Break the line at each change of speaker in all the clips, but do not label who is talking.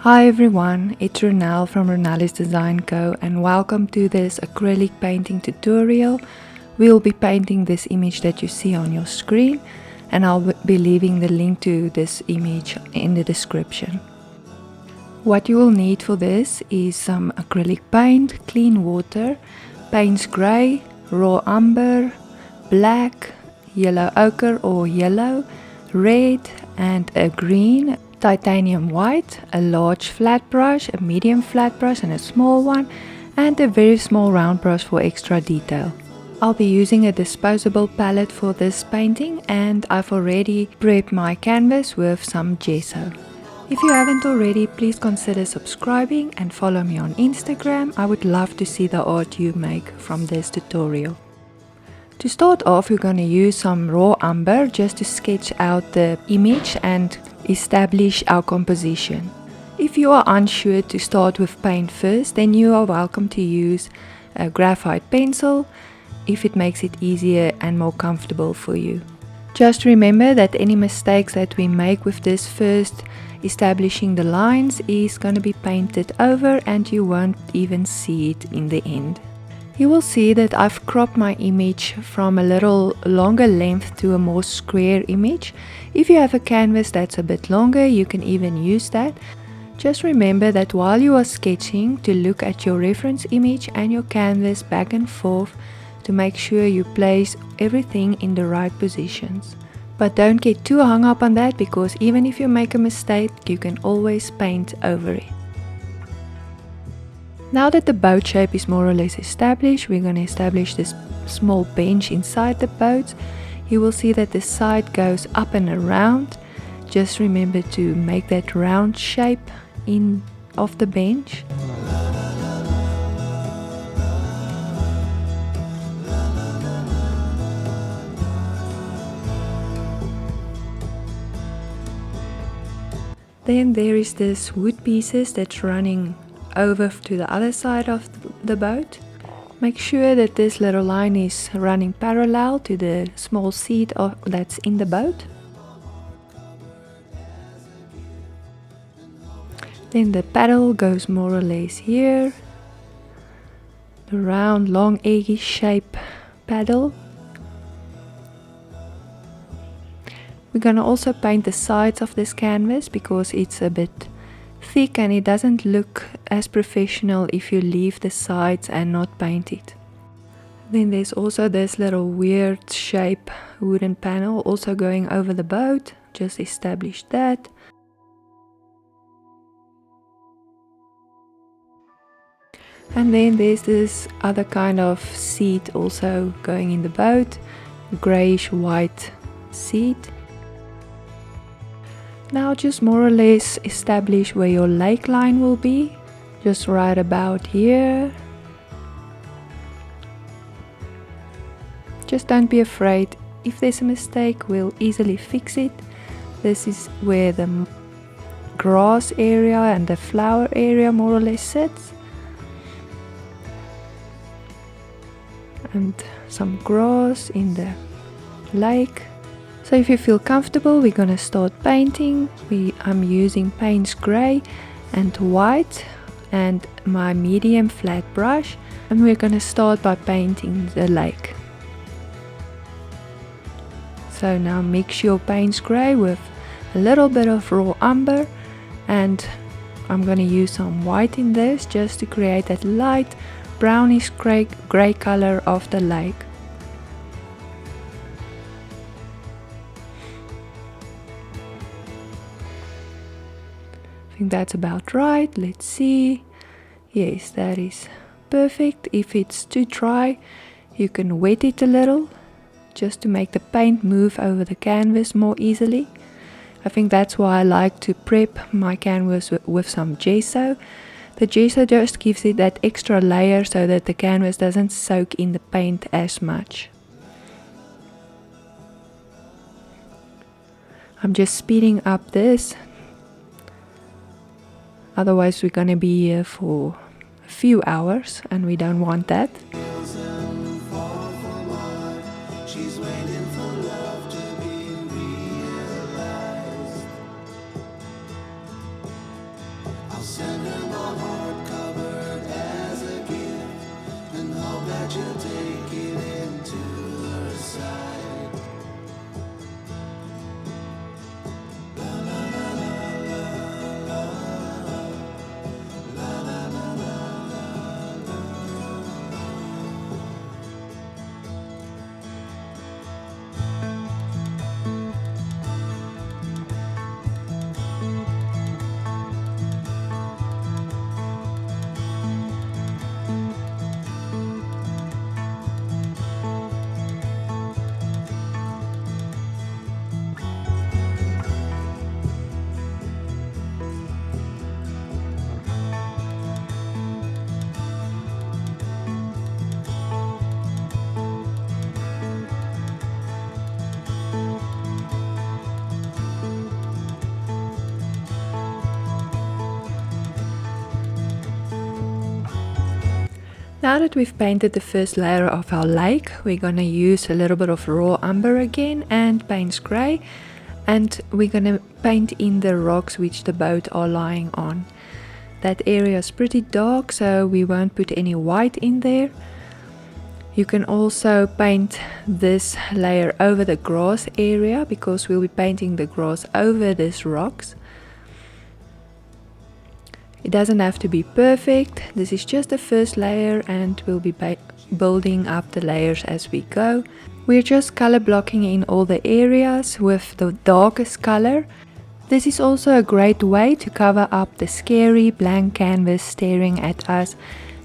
Hi everyone, it's Ronelle from Ronelle's Design Co. and welcome to this acrylic painting tutorial. We'll be painting this image that you see on your screen, and I'll be leaving the link to this image in the description. What you will need for this is some acrylic paint, clean water, paints grey, raw umber, black, yellow ochre or yellow, red and a green, titanium white, a large flat brush, a medium flat brush and a small one, and a very small round brush for extra detail. I'll be using a disposable palette for this painting, and I've already prepped my canvas with some gesso. If you haven't already, please consider subscribing and follow me on Instagram. I would love to see the art you make from this tutorial. To start off, we're going to use some raw umber just to sketch out the image and establish our composition. If you are unsure to start with paint first, then you are welcome to use a graphite pencil if it makes it easier and more comfortable for you. Just remember that any mistakes that we make with this first establishing the lines is going to be painted over and you won't even see it in the end. You will see that I've cropped my image from a little longer length to a more square image. If you have a canvas that's a bit longer, you can even use that. Just remember that while you are sketching, to look at your reference image and your canvas back and forth to make sure you place everything in the right positions. But don't get too hung up on that, because even if you make a mistake, you can always paint over it. Now that the boat shape is more or less established, we're going to establish this small bench inside the boat. You will see that the side goes up and around. Just remember to make that round shape of the bench. Then there is this wood pieces that's running over to the other side of the boat. Make sure that this little line is running parallel to the small seat that's in the boat. Then the paddle goes more or less here. The round, long, eggy shape paddle. We're going to also paint the sides of this canvas because it's a bit thick and it doesn't look as professional if you leave the sides and not paint it. Then there's also this little weird shape wooden panel also going over the boat. Just establish that. And then there's this other kind of seat also going in the boat, grayish white seat. Now just more or less establish where your lake line will be, just right about here. Just don't be afraid. If there's a mistake, we'll easily fix it. This is where the grass area and the flower area more or less sits. And some grass in the lake. So if you feel comfortable, we're going to start painting. I'm using paints grey and white and my medium flat brush, and we're going to start by painting the lake. So now mix your paints grey with a little bit of raw umber, and I'm going to use some white in this just to create that light brownish grey color of the lake. I think that's about right. Let's see. Yes, that is perfect. If it's too dry, you can wet it a little just to make the paint move over the canvas more easily. I think that's why I like to prep my canvas with some gesso. The gesso just gives it that extra layer so that the canvas doesn't soak in the paint as much. I'm just speeding up this. Otherwise we're going to be here for a few hours and we don't want that.
send her my heart covered as a gift, and hope that you'll take it into her side. La la la la la la la la la
Now that we've painted the first layer of our lake, we're gonna use a little bit of raw umber again and Payne's Grey, and we're gonna paint in the rocks which the boat are lying on. That area is pretty dark, so we won't put any white in there. You can also paint this layer over the grass area, because we'll be painting the grass over these rocks. It doesn't have to be perfect. This is just the first layer, and we'll be building up the layers as we go. We're just color blocking in all the areas with the darkest color. This is also a great way to cover up the scary blank canvas staring at us,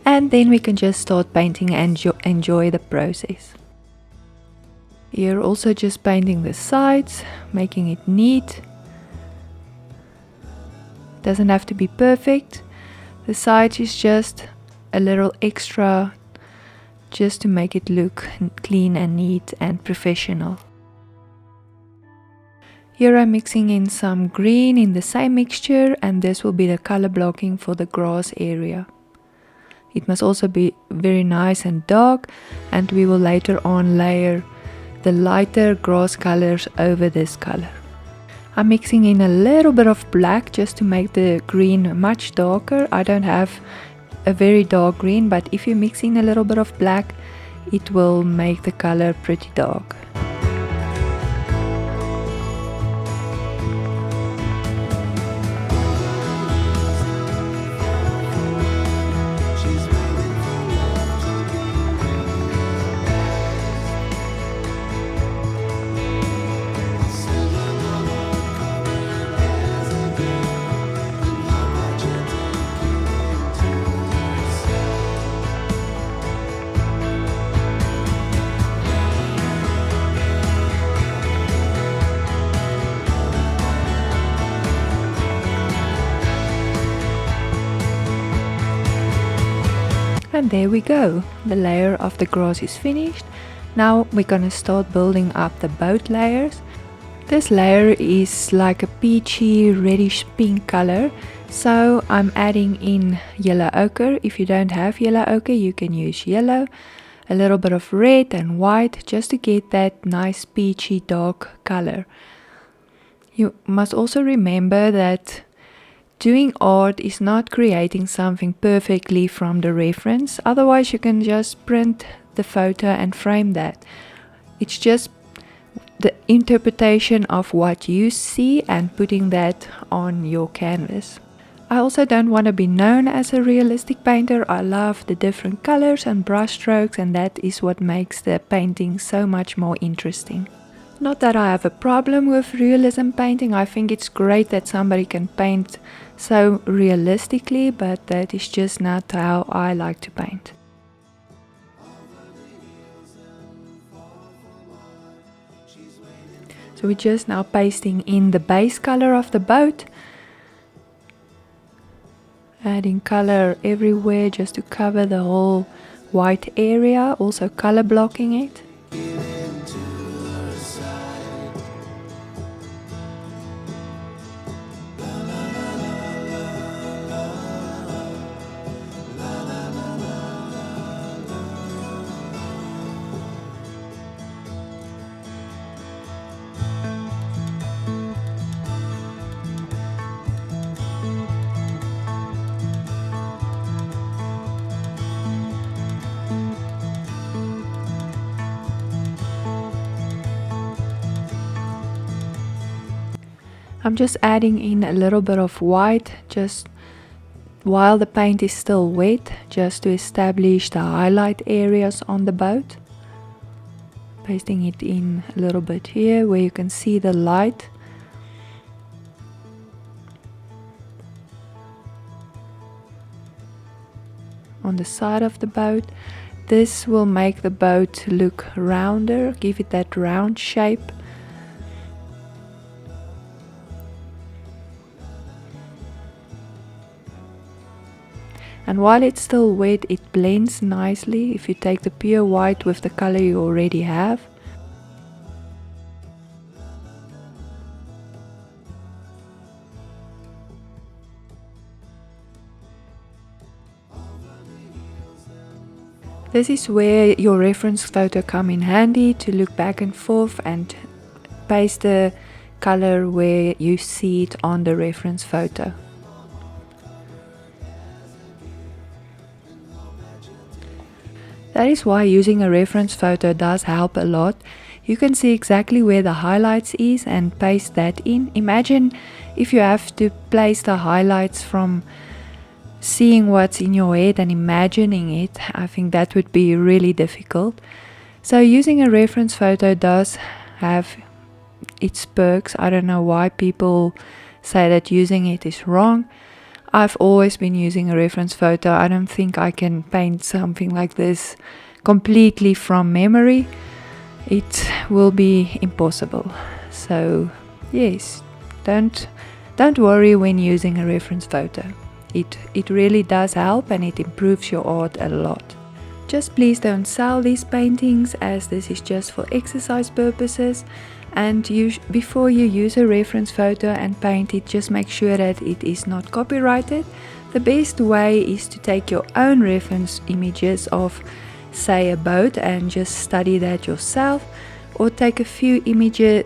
and then we can just start painting and enjoy the process. Here also just painting the sides, making it neat. Doesn't have to be perfect. The sides is just a little extra, just to make it look clean and neat and professional. Here I'm mixing in some green in the same mixture, and this will be the color blocking for the grass area. It must also be very nice and dark, and we will later on layer the lighter grass colors over this color. I'm mixing in a little bit of black just to make the green much darker. I don't have a very dark green, but if you mix in a little bit of black, it will make the color pretty dark. And there we go, the layer of the grass is finished. Now we're gonna start building up the boat layers. This layer is like a peachy reddish pink color, so I'm adding in yellow ochre. If you don't have yellow ochre, you can use yellow, a little bit of red and white, just to get that nice peachy dark color. You must also remember that doing art is not creating something perfectly from the reference, otherwise you can just print the photo and frame that. It's just the interpretation of what you see and putting that on your canvas. I also don't want to be known as a realistic painter. I love the different colors and brush strokes, and that is what makes the painting so much more interesting. Not that I have a problem with realism painting. I think it's great that somebody can paint so realistically, but that is just not how I like to paint. So we're just now pasting in the base color of the boat, adding color everywhere just to cover the whole white area, also color blocking it. I'm just adding in a little bit of white just while the paint is still wet, just to establish the highlight areas on the boat. Pasting it in a little bit here where you can see the light. On the side of the boat. This will make the boat look rounder, give it that round shape. And while it's still wet, it blends nicely if you take the pure white with the color you already have. This is where your reference photo come in handy to look back and forth and paste the color where you see it on the reference photo. That is why using a reference photo does help a lot. You can see exactly where the highlights is and paste that in. Imagine if you have to place the highlights from seeing what's in your head and imagining it. I think that would be really difficult. So using a reference photo does have its perks. I don't know why people say that using it is wrong. I've always been using a reference photo. I don't think I can paint something like this completely from memory. It will be impossible. So yes, don't worry when using a reference photo. It really does help and it improves your art a lot. Just please don't sell these paintings, as this is just for exercise purposes. And before you use a reference photo and paint it, just make sure that it is not copyrighted. The best way is to take your own reference images of, say, a boat and just study that yourself, or take a few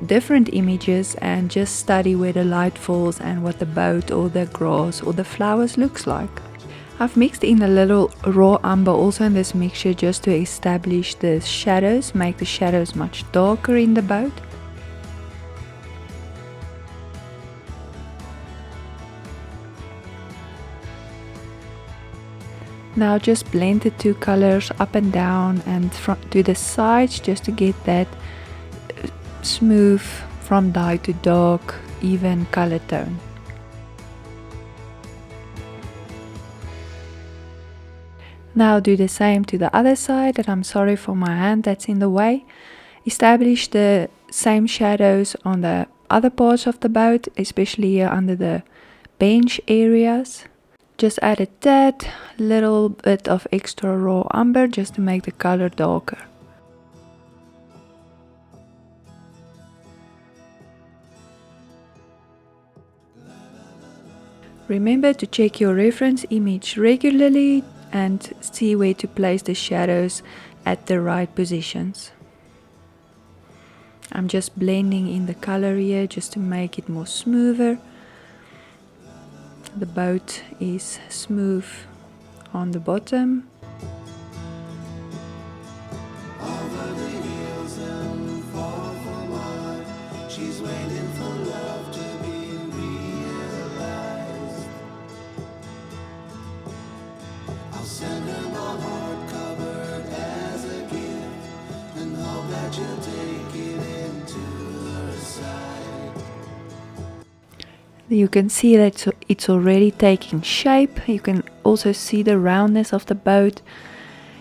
different images and just study where the light falls and what the boat or the grass or the flowers looks like. I've mixed in a little raw umber also in this mixture just to establish the shadows, make the shadows much darker in the boat. Now just blend the two colors up and down and to the sides just to get that smooth from light to dark, even color tone. Now do the same to the other side, and I'm sorry for my hand that's in the way. Establish the same shadows on the other parts of the boat, especially here under the bench areas. Just add a tad, little bit of extra raw umber just to make the color darker. Remember to check your reference image regularly and see where to place the shadows at the right positions. I'm just blending in the color here just to make it more smoother. The boat is smooth on the bottom.
Over the hills and far from home, she's waiting for love to be realized. I'll send her my heart covered as a gift, and hope that you'll take it into her side.
You can see that it's already taking shape. You can also see the roundness of the boat.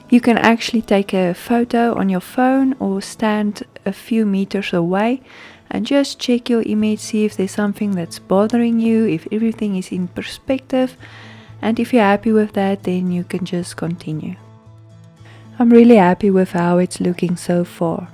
You can actually take a photo on your phone or stand a few meters away and just check your image, see if there's something that's bothering you, if everything is in perspective, and if you're happy with that, then you can just continue. I'm really happy with how it's looking so far.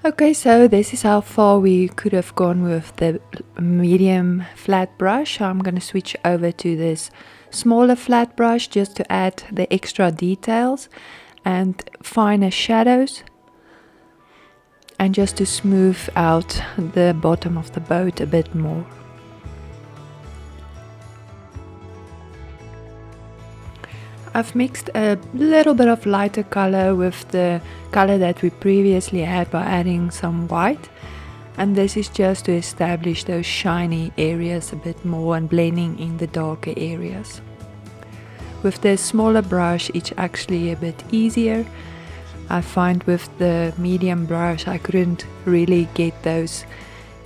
Okay, so this is how far we could have gone with the medium flat brush. I'm going to switch over to this smaller flat brush just to add the extra details and finer shadows, and just to smooth out the bottom of the boat a bit more. I've mixed a little bit of lighter color with the color that we previously had by adding some white, and this is just to establish those shiny areas a bit more and blending in the darker areas. With the smaller brush it's actually a bit easier. I find with the medium brush I couldn't really get those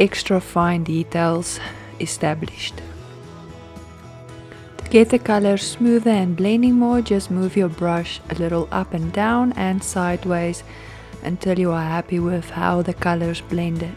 extra fine details established. To get the color smoother and blending more, just move your brush a little up and down and sideways until you are happy with how the colors blended.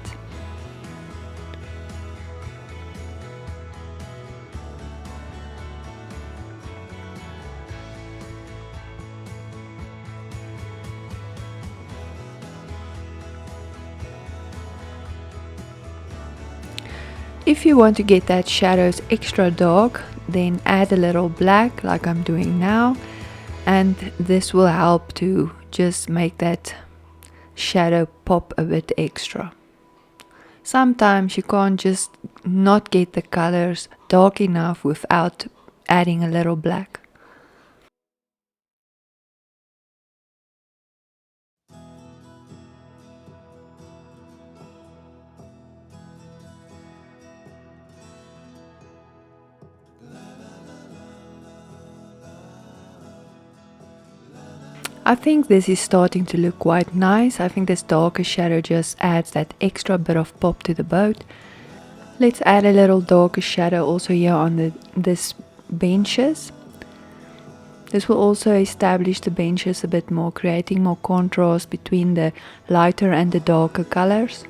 If you want to get that shadows extra dark, then add a little black like I'm doing now, and this will help to just make that shadow pop a bit extra. Sometimes you can't just not get the colors dark enough without adding a little black. I think this is starting to look quite nice. I think this darker shadow just adds that extra bit of pop to the boat. Let's add a little darker shadow also here on this benches. This will also establish the benches a bit more, creating more contrast between the lighter and the darker colors.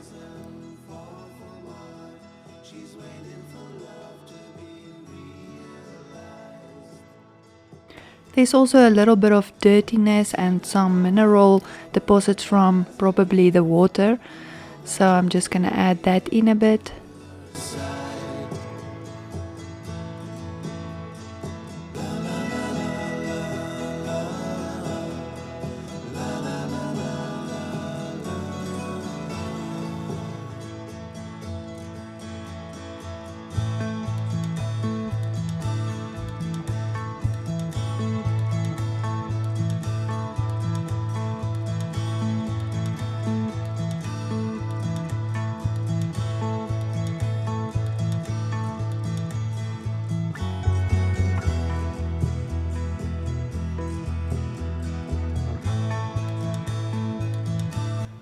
There's also a little bit of dirtiness and some mineral deposits from probably the water, so I'm just going to add that in a bit.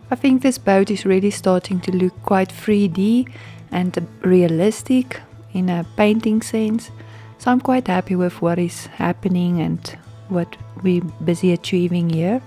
I think this boat is really starting to look quite 3D and realistic in a painting sense. So I'm quite happy with what is happening and what we're busy achieving here.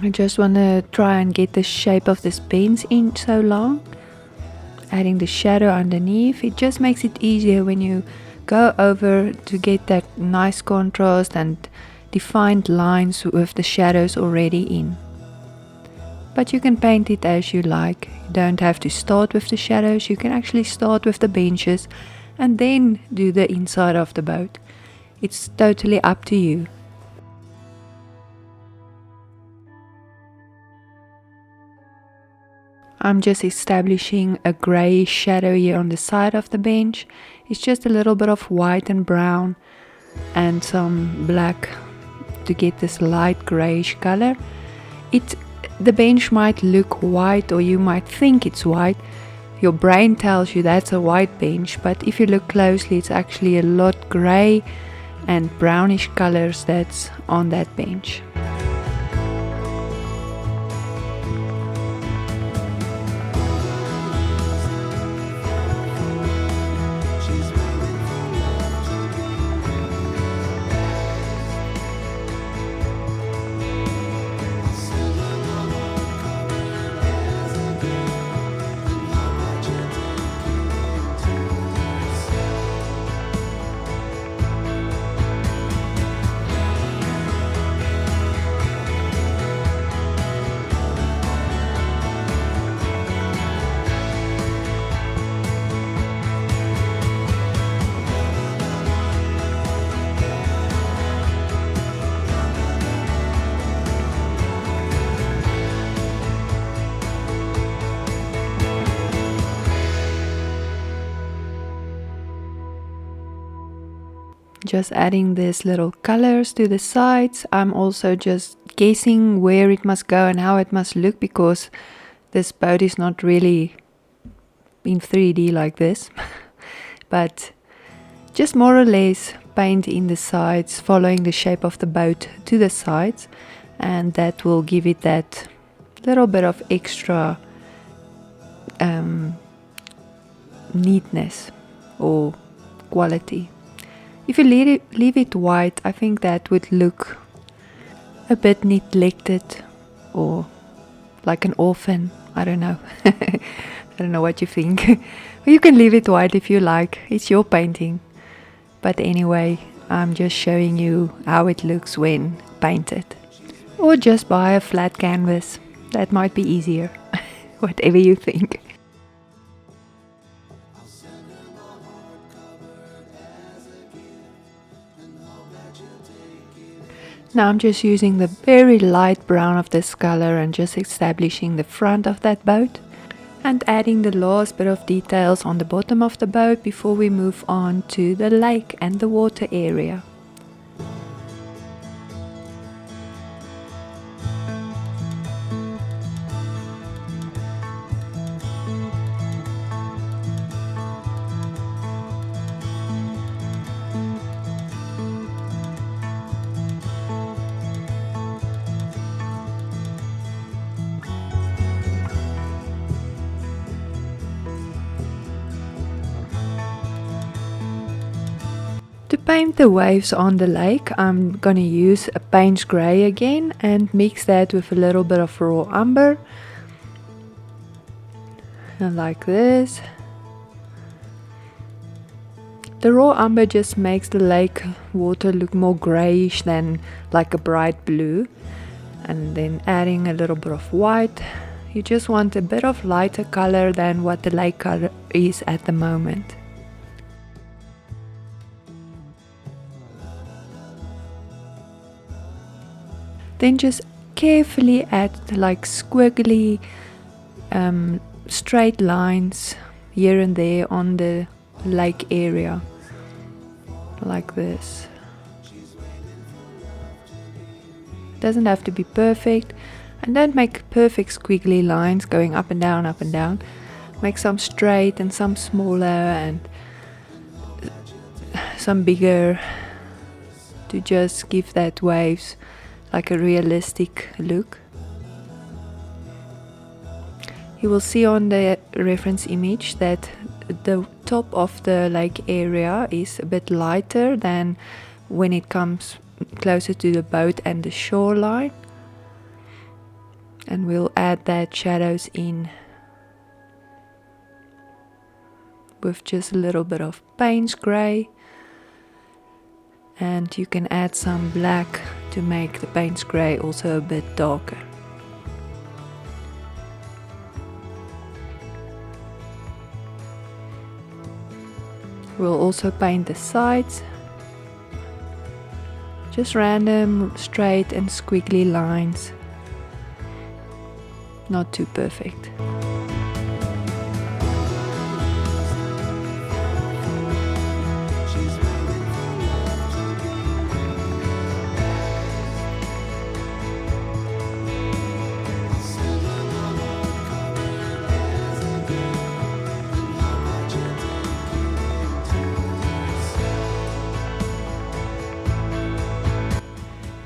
I just want to try and get the shape of this bench in so long. Adding the shadow underneath, it just makes it easier when you go over to get that nice contrast and defined lines with the shadows already in. But you can paint it as you like. You don't have to start with the shadows, you can actually start with the benches and then do the inside of the boat. It's totally up to you. I'm just establishing a grey shadow here on the side of the bench. It's just a little bit of white and brown and some black to get this light greyish color. The bench might look white, or you might think it's white. your brain tells you that's a white bench, but if you look closely, it's actually a lot gray and brownish colors that's on that bench. Just adding these little colors to the sides. I'm also just guessing where it must go and how it must look, because this boat is not really in 3D like this. But just more or less paint in the sides, following the shape of the boat to the sides, and that will give it that little bit of extra neatness or quality. If you leave it white, I think that would look a bit neglected or like an orphan. I don't know. I don't know what you think. You can leave it white if you like. It's your painting. But anyway, I'm just showing you how it looks when painted. Or just buy a flat canvas. That might be easier. Whatever you think. Now I'm just using the very light brown of this color and just establishing the front of that boat and adding the last bit of details on the bottom of the boat before we move on to the lake and the water area. To paint the waves on the lake, I'm gonna use a Payne's Grey again and mix that with a little bit of raw umber. And like this. The raw umber just makes the lake water look more greyish than like a bright blue. And then adding a little bit of white. You just want a bit of lighter color than what the lake color is at the moment. Then just carefully add like squiggly straight lines here and there on the lake area, like this. Doesn't have to be perfect, and don't make perfect squiggly lines going up and down, up and down. Make some straight and some smaller and some bigger to just give that waves like a realistic look. You will see on the reference image that the top of the lake area is a bit lighter than when it comes closer to the boat and the shoreline. And we'll add that shadows in with just a little bit of Payne's Grey. And you can add some black to make the Payne's Grey also a bit darker. We'll also paint the sides. Just random straight and squiggly lines. Not too perfect.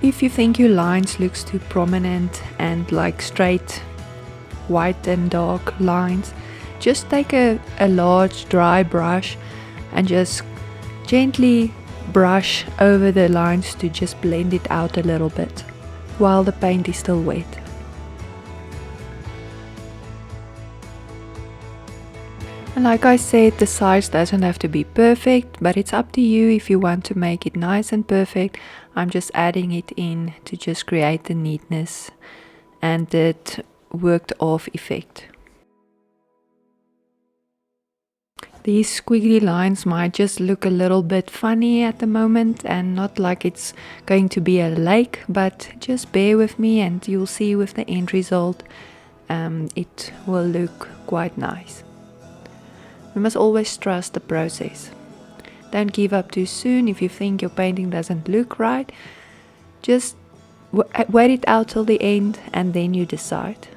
If you think your lines looks too prominent and like straight white and dark lines, just take a large dry brush and just gently brush over the lines to just blend it out a little bit while the paint is still wet. And like I said, the size doesn't have to be perfect, but it's up to you if you want to make it nice and perfect. I'm just adding it in to just create the neatness and that worked off effect. These squiggly lines might just look a little bit funny at the moment and not like it's going to be a lake, but just bear with me and you'll see with the end result it will look quite nice. We must always trust the process. Don't give up too soon. If you think your painting doesn't look right, just wait it out till the end and then you decide.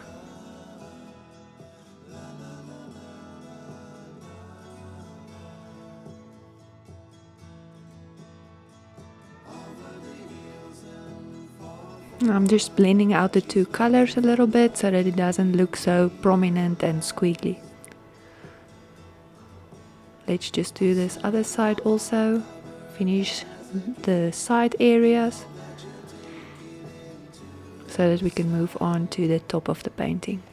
I'm just blending out the two colors a little bit so that it doesn't look so prominent and squiggly. Let's just do this other side also. Finish the side areas so that we can move on to the top of the painting.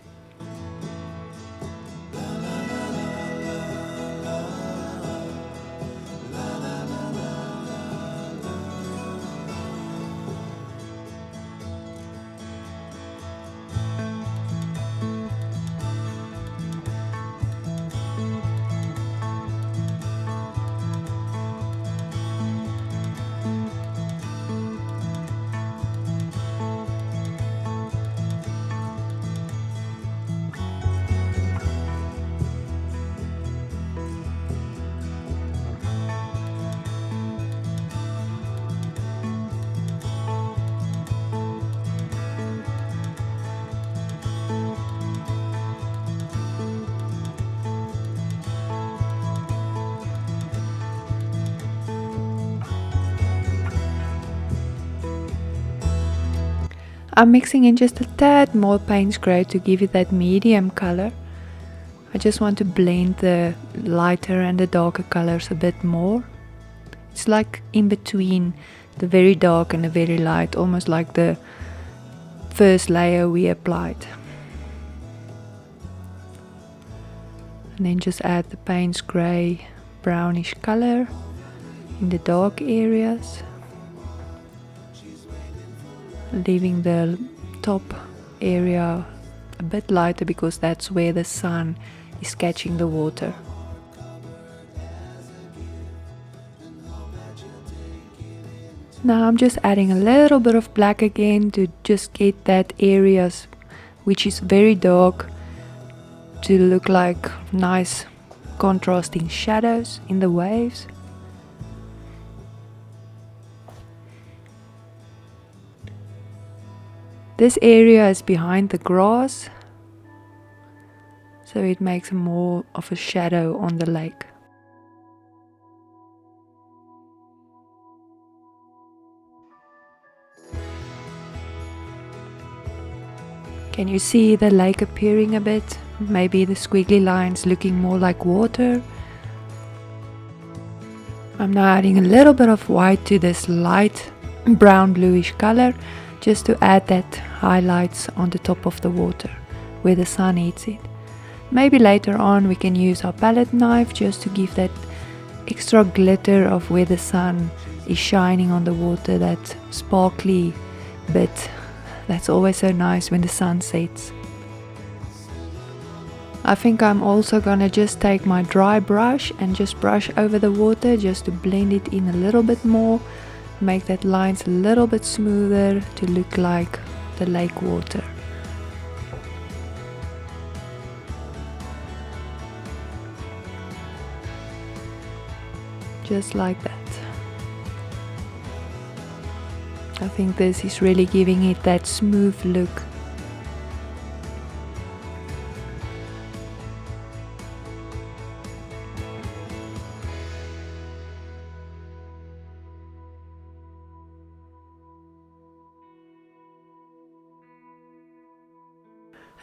I'm mixing in just a tad more Payne's Grey to give it that medium color. I just want to blend the lighter and the darker colors a bit more. It's like in between the very dark and the very light, almost like the first layer we applied. And then just add the Payne's Grey brownish color in the dark areas, leaving the top area a bit lighter because that's where the sun is catching the water. Now I'm just adding a little bit of black again to just get that areas which is very dark to look like nice contrasting shadows in the waves. This area is behind the grass, so it makes more of a shadow on the lake. Can you see the lake appearing a bit? Maybe the squiggly lines looking more like water. I'm now adding a little bit of white to this light brown bluish color, just to add that highlights on the top of the water where the sun hits it. Maybe later on we can use our palette knife just to give that extra glitter of where the sun is shining on the water, that sparkly bit. That's always so nice when the sun sets. I think I'm also gonna just take my dry brush and just brush over the water just to blend it in a little bit more. Make that lines a little bit smoother to look like the lake water. Just like that. I think this is really giving it that smooth look.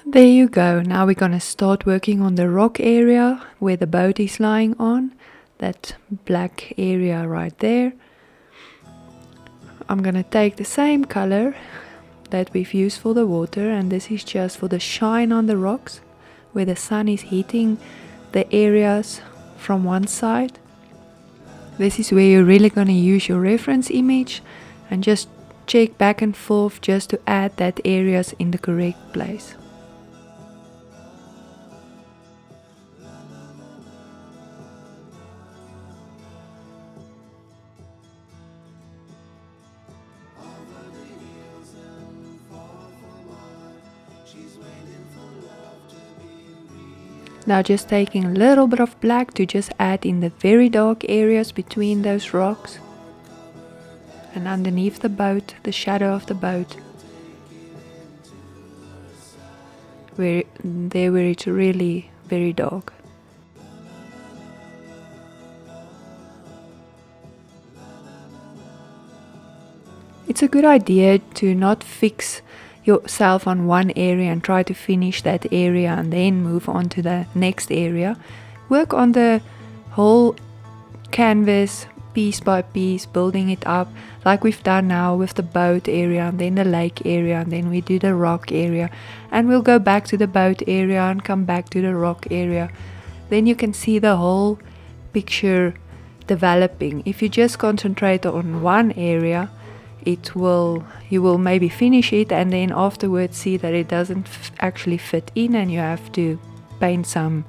There you go. Now we're going to start working on the rock area where the boat is lying on. That black area right there. I'm going to take the same color that we've used for the water, and this is just for the shine on the rocks where the sun is hitting the areas from one side. This is where you're really going to use your reference image and just check back and forth just to add that areas in the correct place. Now just taking a little bit of black to just add in the very dark areas between those rocks. And underneath the boat, the shadow of the boat. Where it's really very dark. It's a good idea to not fix yourself on one area and try to finish that area and then move on to the next area. Work on the whole canvas piece by piece, building it up like we've done now with the boat area and then the lake area, and then we do the rock area, and we'll go back to the boat area and come back to the rock area. Then you can see the whole picture developing. If you just concentrate on one area, you will maybe finish it and then afterwards see that it doesn't actually fit in, and you have to paint some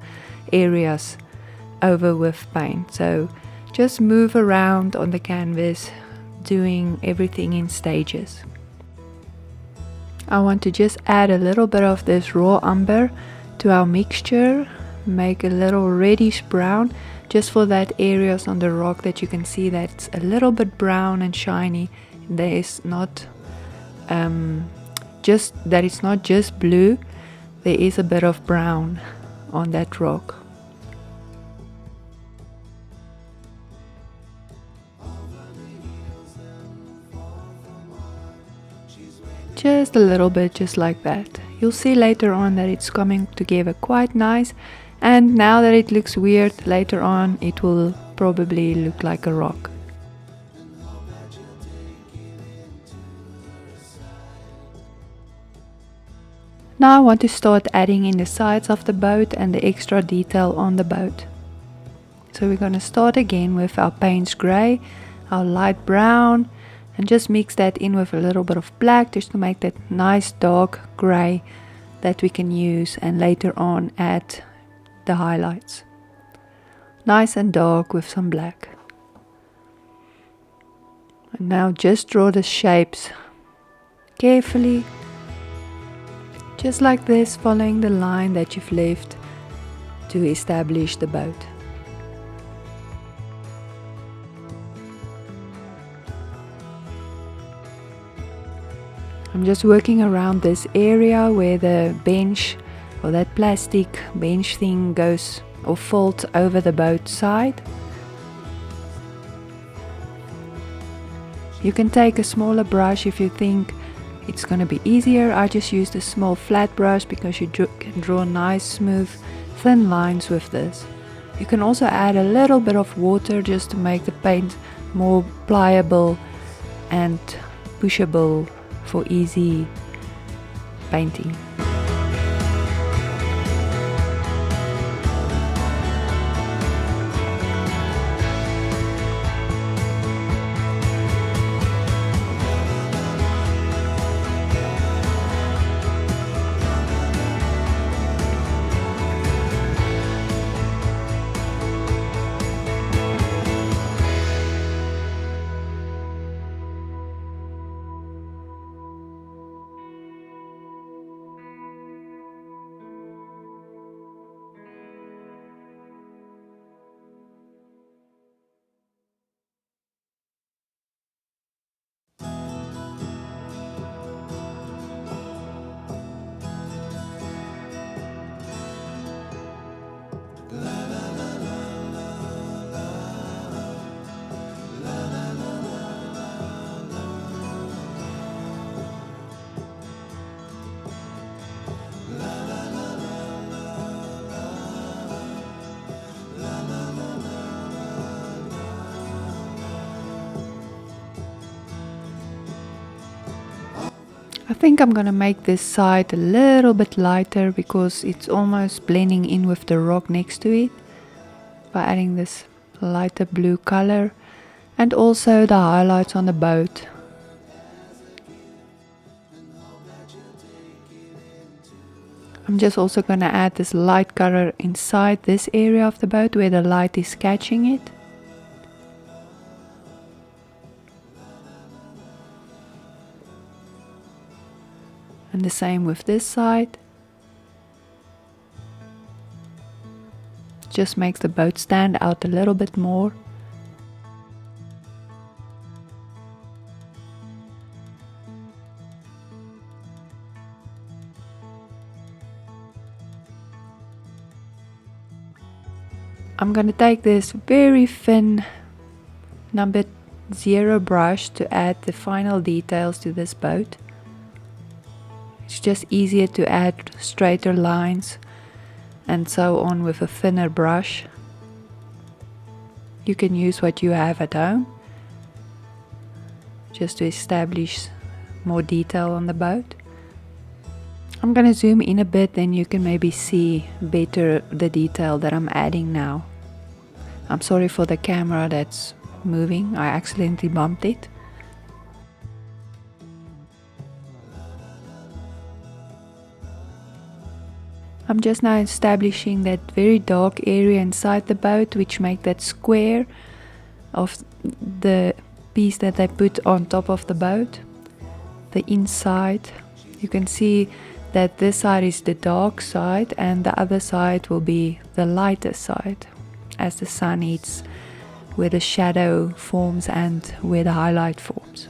areas over with paint. So just move around on the canvas, doing everything in stages. I want to just add a little bit of this raw umber to our mixture, make a little reddish brown just for that areas on the rock that you can see that's a little bit brown and shiny. There is not it's not just blue, there is a bit of brown on that rock. Just a little bit, just like that. You'll see later on that it's coming together quite nice, and now that it looks weird, later on it will probably look like a rock. Now I want to start adding in the sides of the boat and the extra detail on the boat. So we're going to start again with our paints grey, our light brown, and just mix that in with a little bit of black just to make that nice dark grey that we can use and later on add the highlights. Nice and dark with some black. And now just draw the shapes carefully. Just like this, following the line that you've left to establish the boat. I'm just working around this area where the bench or that plastic bench thing goes or folds over the boat side. You can take a smaller brush if you think it's going to be easier. I just used a small flat brush because you can draw nice smooth thin lines with this. You can also add a little bit of water just to make the paint more pliable and pushable for easy painting. I think I'm gonna make this side a little bit lighter because it's almost blending in with the rock next to it by adding this lighter blue color and also the highlights on the boat. I'm just also gonna add this light color inside this area of the boat where the light is catching it. And the same with this side. Just makes the boat stand out a little bit more. I'm going to take this very thin number 0 brush to add the final details to this boat. It's just easier to add straighter lines and so on with a thinner brush. You can use what you have at home just to establish more detail on the boat. I'm going to zoom in a bit, then you can maybe see better the detail that I'm adding now. I'm sorry for the camera that's moving, I accidentally bumped it. I'm just now establishing that very dark area inside the boat, which make that square of the piece that I put on top of the boat. The inside, you can see that this side is the dark side and the other side will be the lighter side as the sun hits where the shadow forms and where the highlight forms.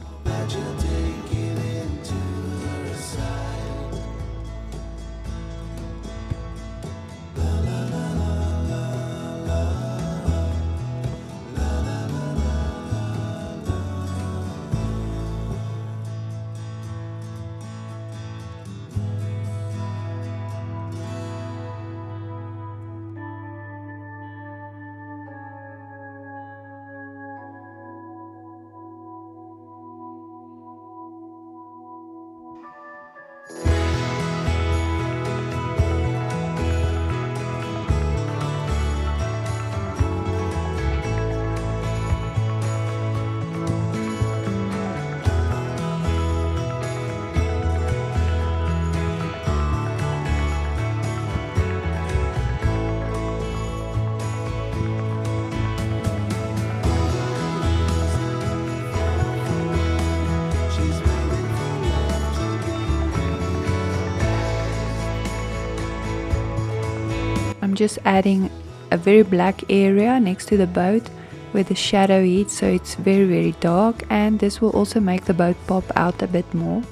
I'm just adding a very black area next to the boat where the shadow hits, so it's very dark, and this will also make the boat pop out a bit more.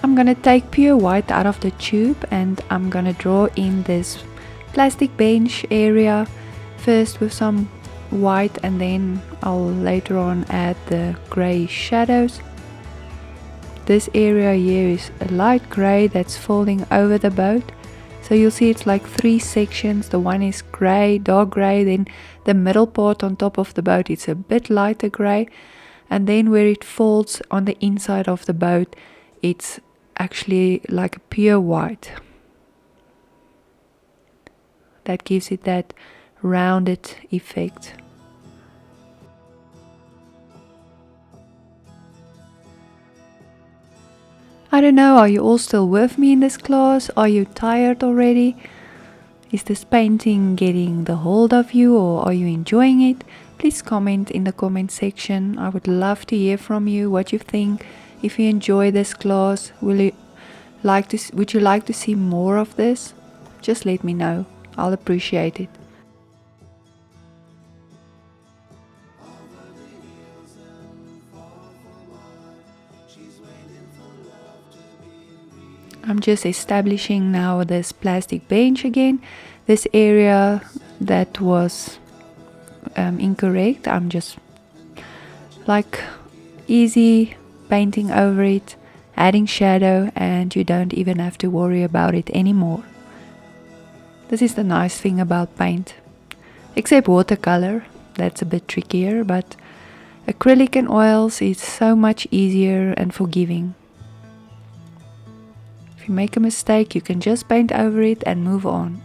I'm gonna take pure white out of the tube and I'm gonna draw in this plastic bench area first with some white, and then I'll later on add the grey shadows. This area here is a light grey that's folding over the boat, so you'll see it's like 3 sections. The one is grey, dark grey, then the middle part on top of the boat it's a bit lighter grey, and then where it folds on the inside of the boat it's actually like a pure white. That gives it that rounded effect. I don't know, are you all still with me in this class? Are you tired already? Is this painting getting the hold of you, or are you enjoying it? Please comment in the comment section. I would love to hear from you what you think. If you enjoy this class, would you like to see more of this? Just let me know. I'll appreciate it. I'm just establishing now this plastic bench again. This area that was incorrect, I'm just like easy painting over it, adding shadow, and you don't even have to worry about it anymore. This is the nice thing about paint. Except watercolor, that's a bit trickier, but acrylic and oils is so much easier and forgiving. If you make a mistake, you can just paint over it and move on.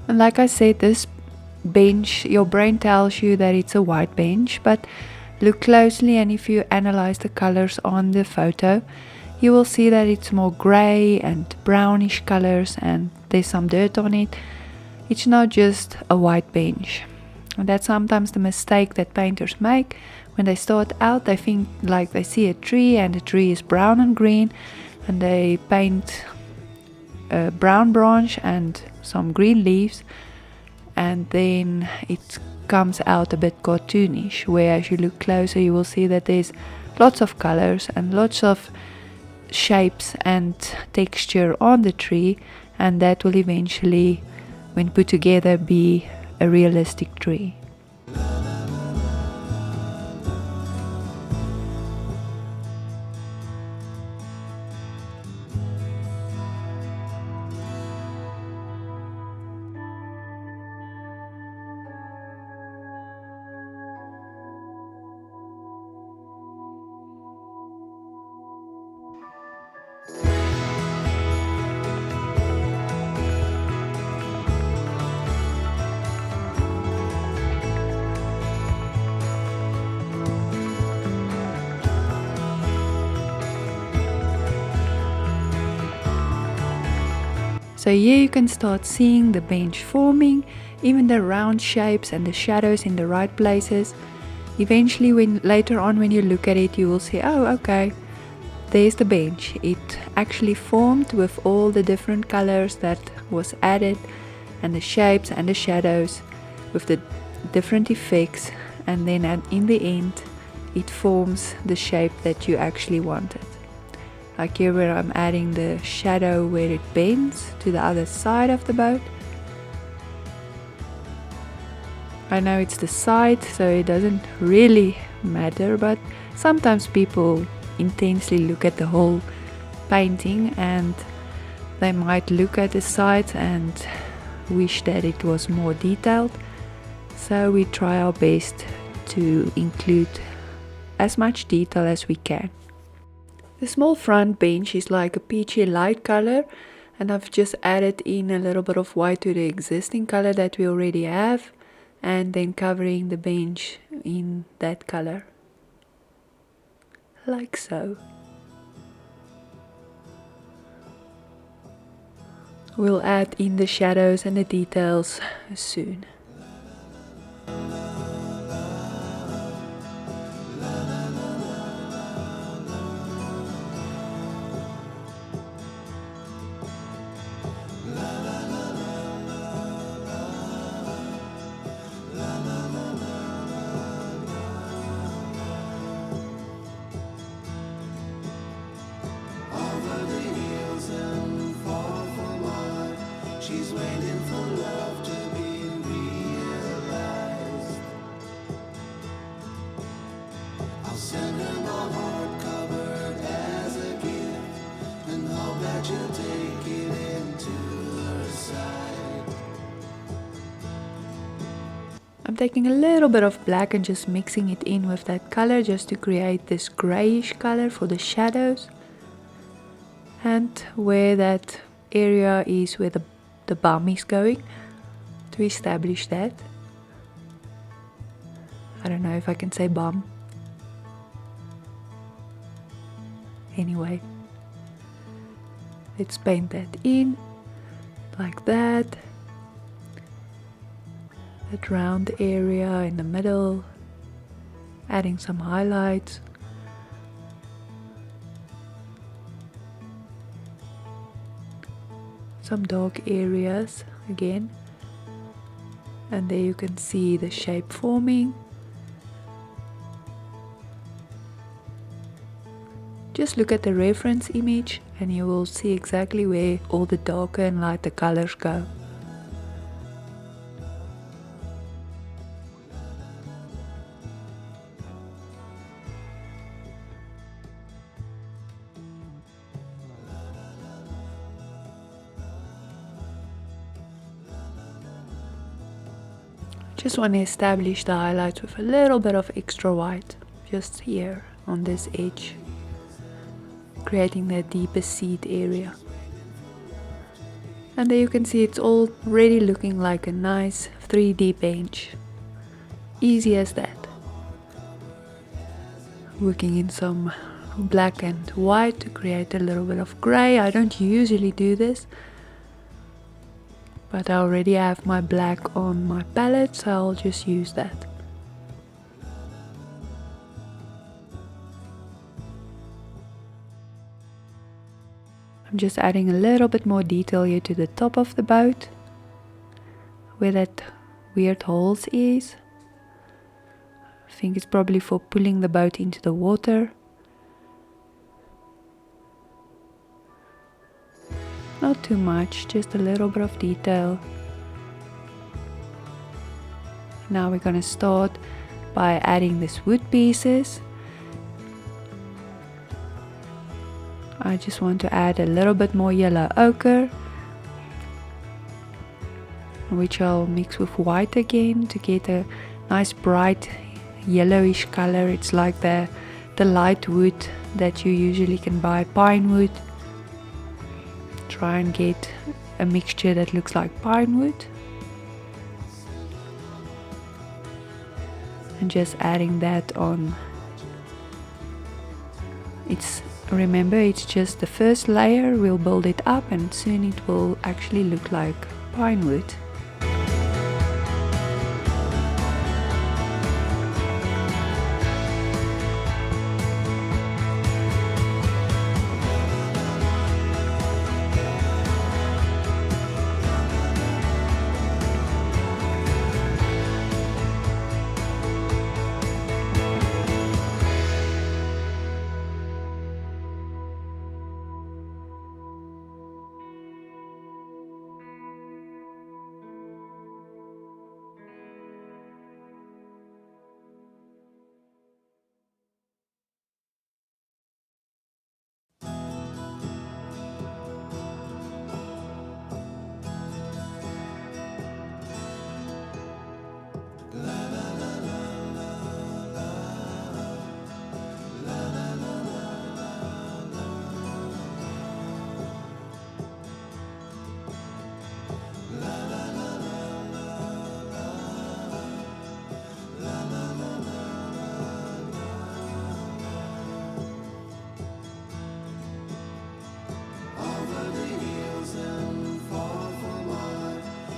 And like I said, this bench, your brain tells you that it's a white bench, but look closely, and if you analyze the colors on the photo, you will see that it's more gray and brownish colors, and there's some dirt on it. It's not just a white bench. And that's sometimes the mistake that painters make. When they start out, they think like they see a tree, and the tree is brown and green, and they paint a brown branch and some green leaves, and then it comes out a bit cartoonish, where as you look closer you will see that there's lots of colors and lots of shapes and texture on the tree, and that will eventually, when put together, be a realistic tree. So here you can start seeing the bench forming, even the round shapes and the shadows in the right places. Eventually, later on when you look at it, you will see, oh okay, there's the bench. It actually formed with all the different colors that was added, and the shapes and the shadows with the different effects, and then in the end it forms the shape that you actually wanted. Like here where I'm adding the shadow where it bends to the other side of the boat. I know it's the side, so it doesn't really matter, but sometimes people intensely look at the whole painting, and they might look at the side and wish that it was more detailed. So we try our best to include as much detail as we can. The small front bench is like a peachy light color, and I've just added in a little bit of white to the existing color that we already have, and then covering the bench in that color, like so. We'll add in the shadows and the details soon.
She's waiting for love to be realized. I'll send her my heart covered as a gift, and hope that you'll take it into her side.
I'm taking a little bit of black and just mixing it in with that color, just to create this grayish color for the shadows. And where that area is where the bum is going, to establish that. I don't know if I can say bum. Anyway, let's paint that in like that. That round area in the middle, adding some highlights. some dark areas again, and there you can see the shape forming. Just look at the reference image and you will see exactly where all the darker and lighter colors go. Just want to establish the highlights with a little bit of extra white, just here on this edge, creating the deepest seed area. And there you can see it's already looking like a nice 3D bench. Easy as that. Working in some black and white to create a little bit of gray. I don't usually do this, but I already have my black on my palette, so I'll just use that. I'm just adding a little bit more detail here to the top of the boat, where that weird holes is. I think it's probably for pulling the boat into the water. Not too much, just a little bit of detail. Now we're going to start by adding these wood pieces. I just want to add a little bit more yellow ochre, which I'll mix with white again to get a nice bright yellowish color. It's like the light wood that you usually can buy, pine wood. Try and get a mixture that looks like pine wood. And just adding that on. Remember, it's just the first layer. We'll build it up and soon it will actually look like pine wood.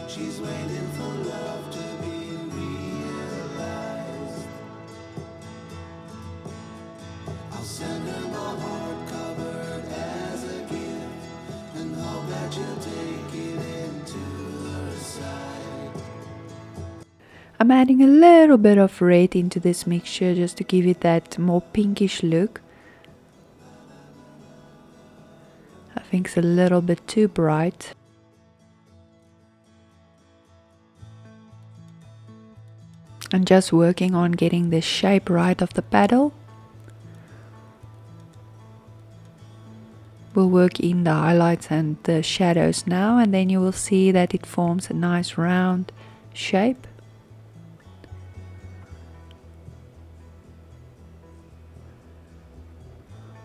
She's waiting for love to be realized. I'll send her my heart covered as a gift and hope that you'll take it into her side.
I'm adding a little bit of red into this mixture just to give it that more pinkish look. I think it's a little bit too bright. I'm just working on getting the shape right of the paddle. We'll work in the highlights and the shadows now, and then you will see that it forms a nice round shape.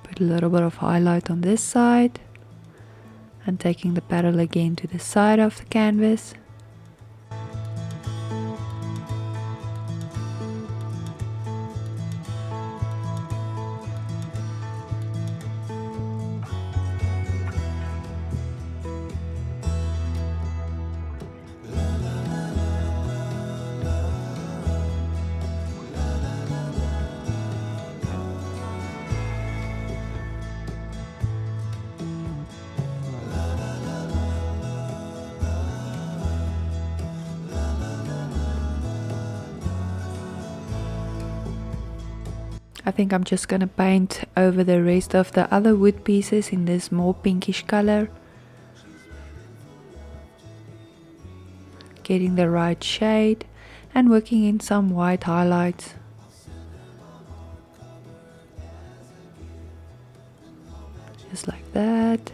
Put a little bit of highlight on this side and taking the paddle again to the side of the canvas. I think I'm just gonna paint over the rest of the other wood pieces in this more pinkish color. Getting the right shade and working in some white highlights. Just like that.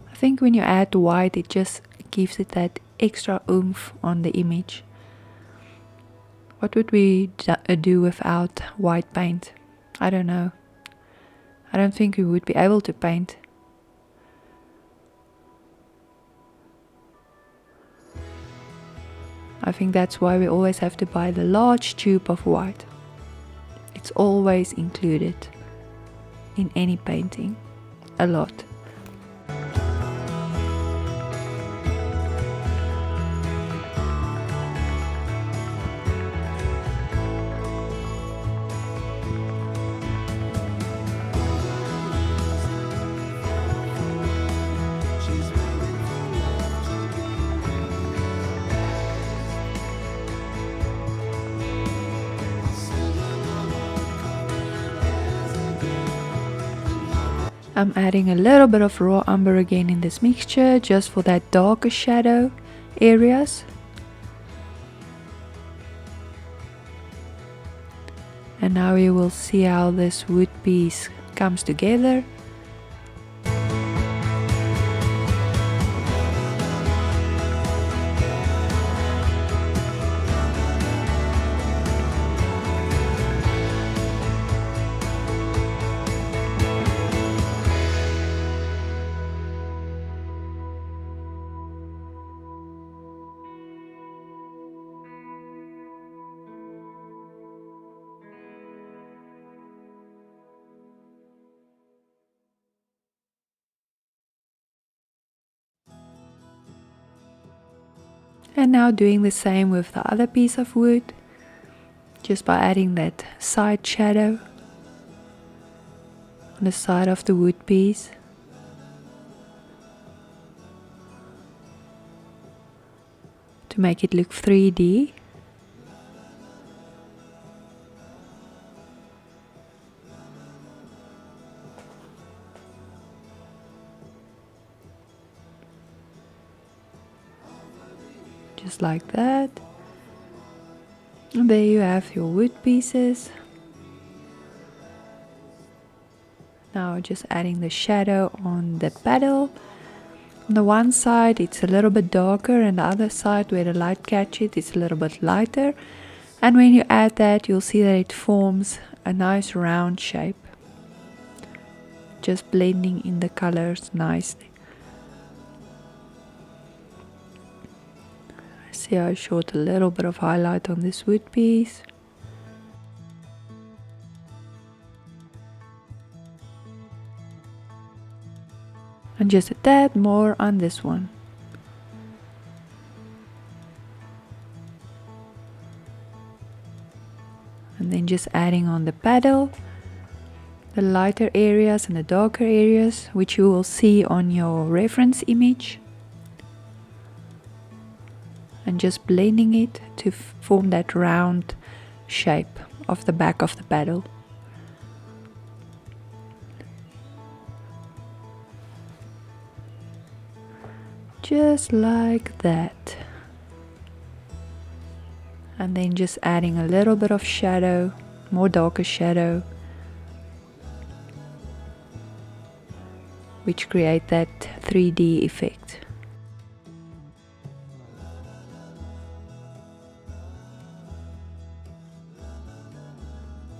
I think when you add white, it just gives it that extra oomph on the image. What would we do without white paint? I don't know. I don't think we would be able to paint. I think that's why we always have to buy the large tube of white. It's always included in any painting. A lot. I'm adding a little bit of raw umber again in this mixture, just for that darker shadow areas. And now you will see how this wood piece comes together. And now doing the same with the other piece of wood, just by adding that side shadow on the side of the wood piece. To make it look 3D. Just like that. And there you have your wood pieces. Now just adding the shadow on the paddle. On the one side it's a little bit darker, and the other side where the light catches it, it's a little bit lighter. And when you add that, you'll see that it forms a nice round shape. Just blending in the colors nicely. See, I showed a little bit of highlight on this wood piece. And just a tad more on this one. And then just adding on the paddle, the lighter areas and the darker areas, which you will see on your reference image. And just blending it to form that round shape of the back of the paddle. Just like that. And then just adding a little bit of shadow, more darker shadow, which create that 3D effect.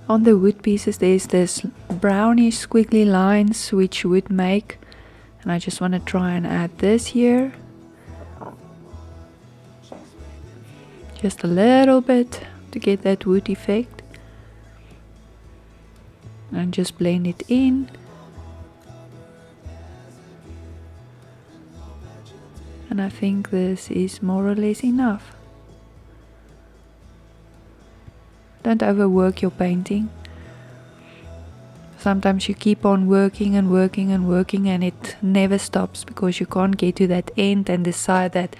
On the wood pieces there's this brownish squiggly lines which would make, and I just want to try and add this here. Just a little bit to get that wood effect. And just blend it in. And I think this is more or less enough. Don't overwork your painting. Sometimes you keep on working and working and working and it never stops because you can't get to that end and decide that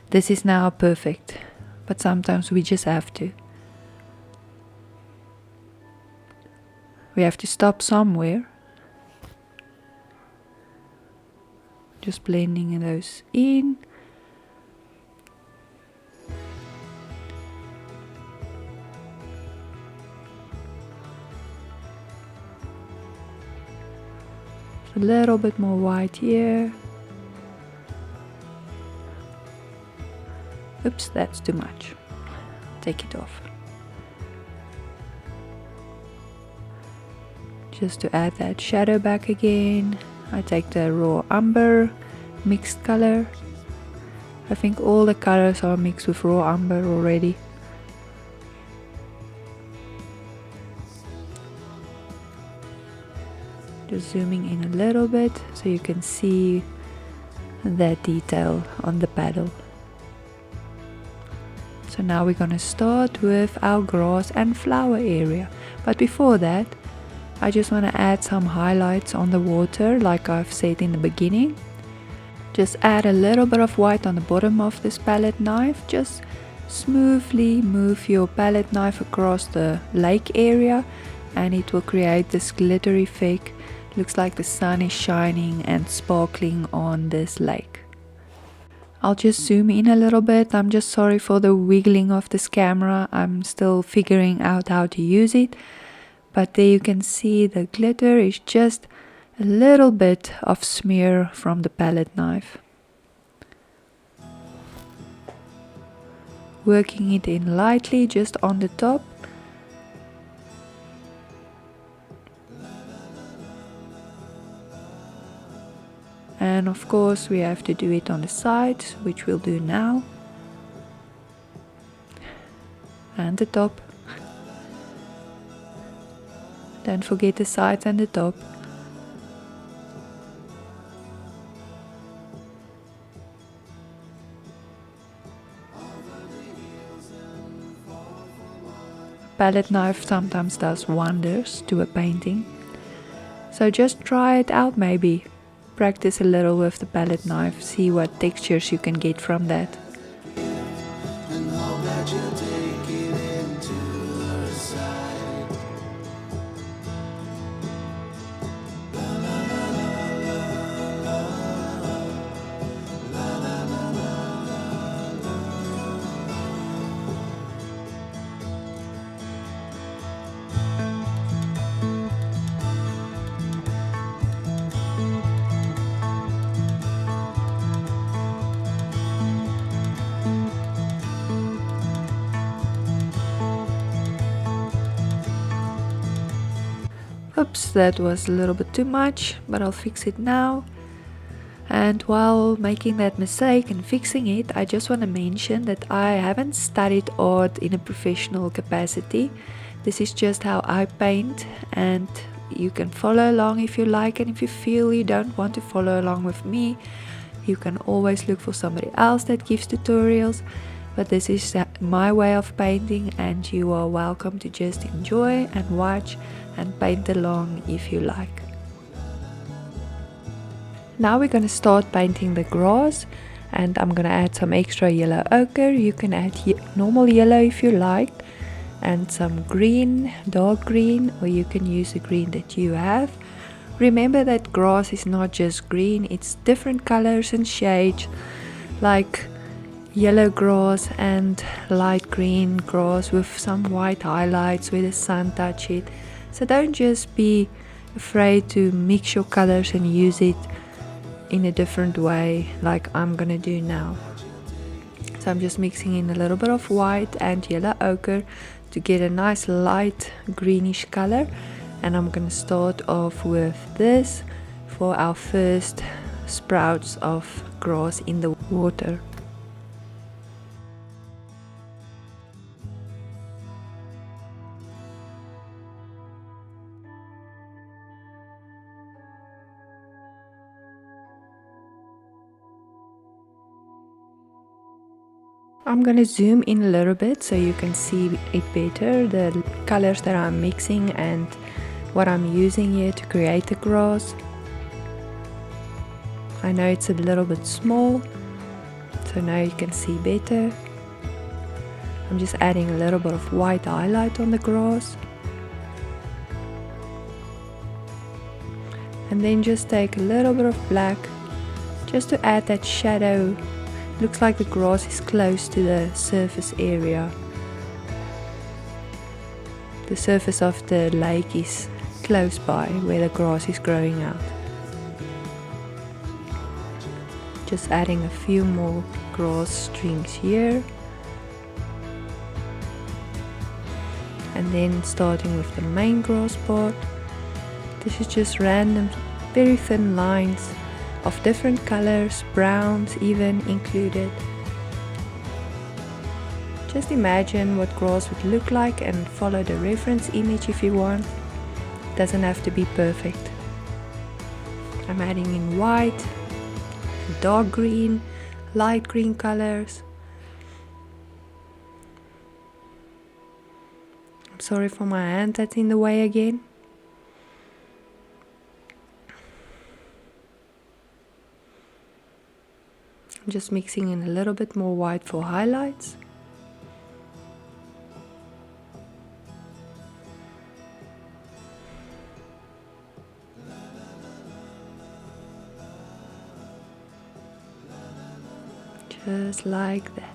this is now perfect. But sometimes we just have to. We have to stop somewhere. Just blending those in. A little bit more white here. Oops, that's too much. Take it off. Just to add that shadow back again, I take the raw umber mixed color. I think all the colors are mixed with raw umber already. Just zooming in a little bit so you can see that detail on the paddle. So now we're going to start with our grass and flower area. But before that, I just want to add some highlights on the water like I've said in the beginning. Just add a little bit of white on the bottom of this palette knife. Just smoothly move your palette knife across the lake area and it will create this glitter effect. Looks like the sun is shining and sparkling on this lake. I'll just zoom in a little bit. I'm just sorry for the wiggling of this camera. I'm still figuring out how to use it. But there you can see the glitter is just a little bit of smear from the palette knife. Working it in lightly just on the top. And of course we have to do it on the sides, which we'll do now. And the top. Don't forget the sides and the top. Palette knife sometimes does wonders to a painting. So just try it out maybe. Practice a little with the palette knife, see what textures you can get from that.
And hope that you'll take it into her side.
Oops, that was a little bit too much, but I'll fix it now. And while making that mistake and fixing it, I just want to mention that I haven't studied art in a professional capacity. This is just how I paint, and you can follow along if you like, and if you feel you don't want to follow along with me, you can always look for somebody else that gives tutorials. But this is my way of painting, and you are welcome to just enjoy and watch and paint along if you like. Now we're going to start painting the grass, and I'm going to add some extra yellow ochre. You can add normal yellow if you like, and some green, dark green, or you can use the green that you have. Remember that grass is not just green, it's different colors and shades, like yellow grass and light green grass with some white highlights where the sun touches it. So don't just be afraid to mix your colors and use it in a different way like I'm gonna do now. So I'm just mixing in a little bit of white and yellow ochre to get a nice light greenish color, and I'm gonna start off with this for our first sprouts of grass in the water. I'm gonna zoom in a little bit so you can see it better, the colors that I'm mixing and what I'm using here to create the grass. I know it's a little bit small, so now you can see better. I'm just adding a little bit of white highlight on the grass. And then just take a little bit of black just to add that shadow. Looks like the grass is close to the surface area. The surface of the lake is close by where the grass is growing out. Just adding a few more grass streams here. And then starting with the main grass part. This is just random, very thin lines of different colors, browns even included. Just imagine what grass would look like and follow the reference image if you want. Doesn't have to be perfect. I'm adding in white, dark green, light green colors. I'm sorry for my hand that's in the way again. I'm just mixing in a little bit more white for highlights. Just like that.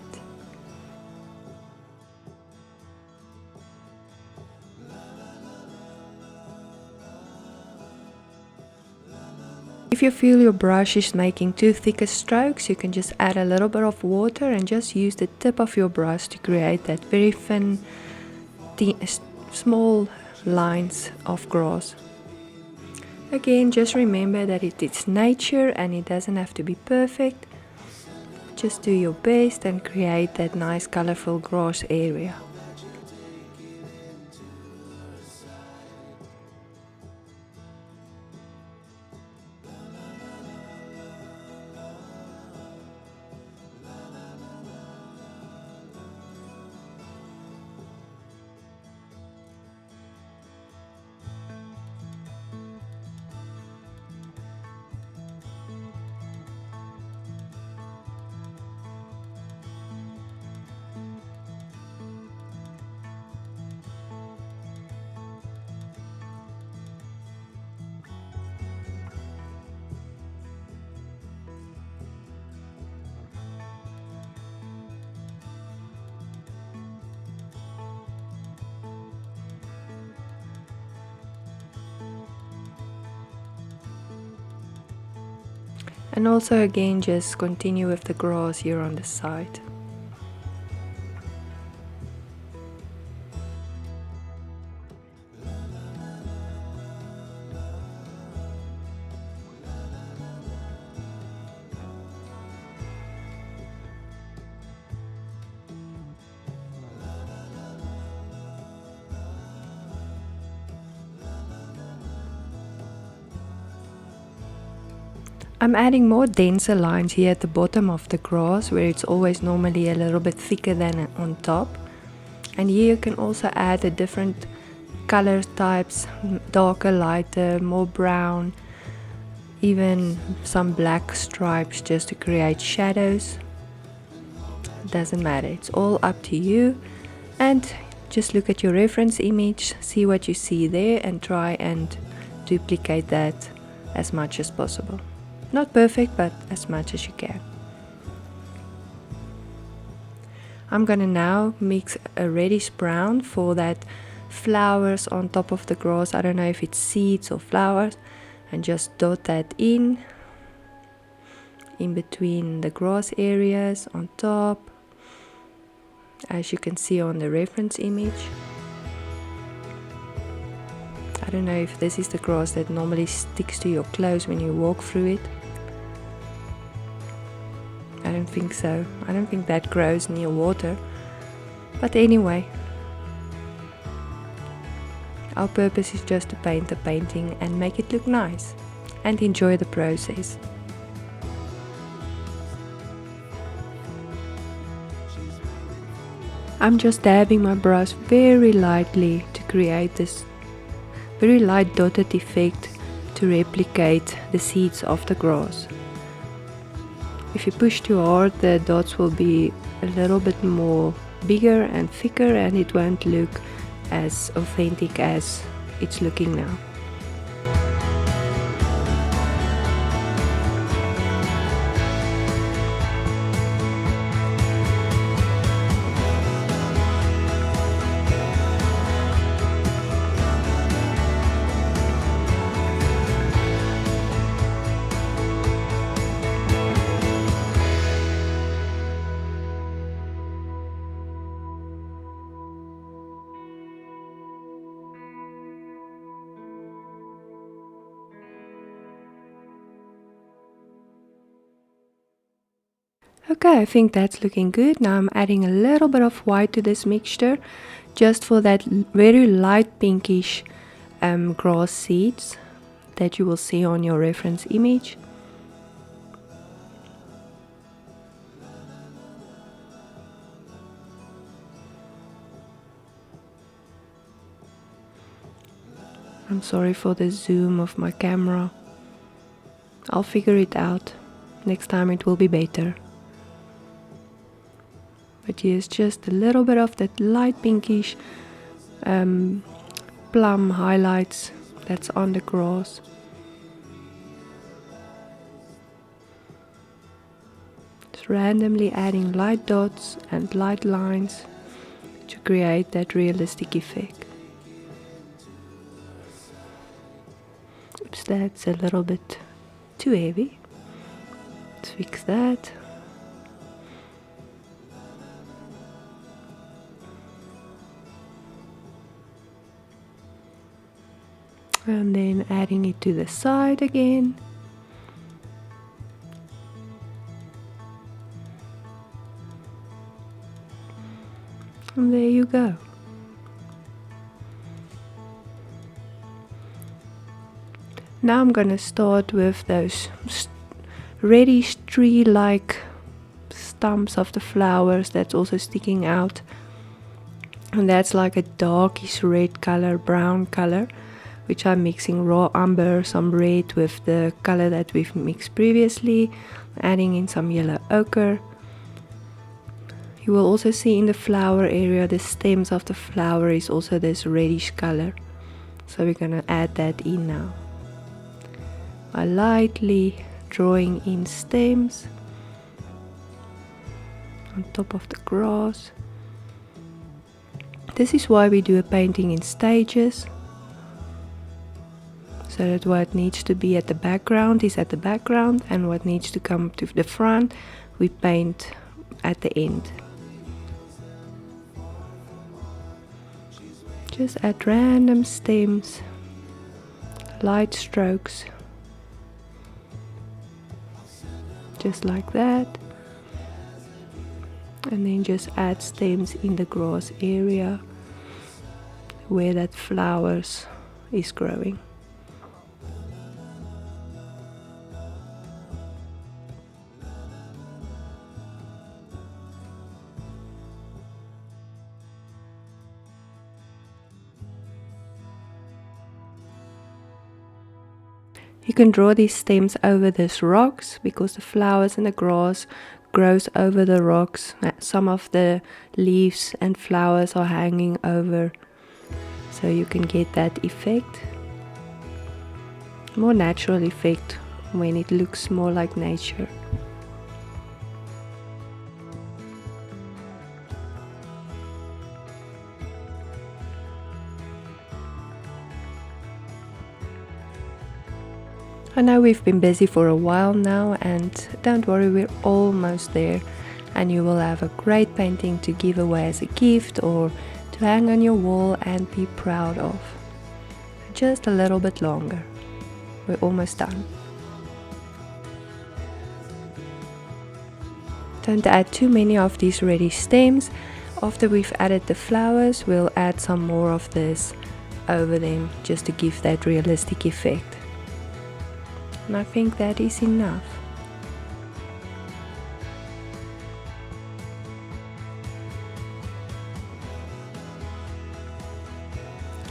If you feel your brush is making too thick strokes, you can just add a little bit of water and just use the tip of your brush to create that very thin, small lines of grass. Again, just remember that it's nature and it doesn't have to be perfect. Just do your best and create that nice colorful grass area. And also again, just continue with the grass here on the side. I'm adding more denser lines here at the bottom of the grass where it's always normally a little bit thicker than on top. And here you can also add the different color types, darker, lighter, more brown, even some black stripes just to create shadows. It doesn't matter, it's all up to you. And just look at your reference image, see what you see there and try and duplicate that as much as possible. Not perfect, but as much as you can. I'm gonna now mix a reddish brown for that flowers on top of the grass. I don't know if it's seeds or flowers, and just dot that in between the grass areas on top, as you can see on the reference image. I don't know if this is the grass that normally sticks to your clothes when you walk through it. I don't think so. I don't think that grows near water. But anyway, our purpose is just to paint the painting and make it look nice and enjoy the process. I'm just dabbing my brush very lightly to create this very light dotted effect to replicate the seeds of the grass. If you push too hard, the dots will be a little bit more bigger and thicker, and it won't look as authentic as it's looking now. Okay, I think that's looking good. Now I'm adding a little bit of white to this mixture, just for that very light pinkish grass seeds that you will see on your reference image. I'm sorry for the zoom of my camera. I'll figure it out. Next time it will be better. But yes, just a little bit of that light pinkish plum highlights that's on the grass. Just randomly adding light dots and light lines to create that realistic effect. Oops, that's a little bit too heavy. Let's fix that. And then adding it to the side again. And there you go. Now I'm going to start with those reddish tree-like stumps of the flowers that's also sticking out. And that's like a darkish red color, brown color, which I'm mixing raw umber, some red with the color that we've mixed previously, adding in some yellow ochre. You will also see in the flower area, the stems of the flower is also this reddish color. So we're going to add that in now. By lightly drawing in stems on top of the grass. This is why we do a painting in stages. So that what needs to be at the background is at the background, and what needs to come to the front we paint at the end. Just add random stems, light strokes, just like that, and then just add stems in the grass area where that flowers is growing. You can draw these stems over these rocks because the flowers and the grass grows over the rocks. Some of the leaves and flowers are hanging over, so you can get that effect. More natural effect when it looks more like nature. I know we've been busy for a while now, and don't worry, we're almost there, and you will have a great painting to give away as a gift or to hang on your wall and be proud of. Just a little bit longer. We're almost done. Don't add too many of these ready stems. After we've added the flowers, we'll add some more of this over them just to give that realistic effect. And I think that is enough.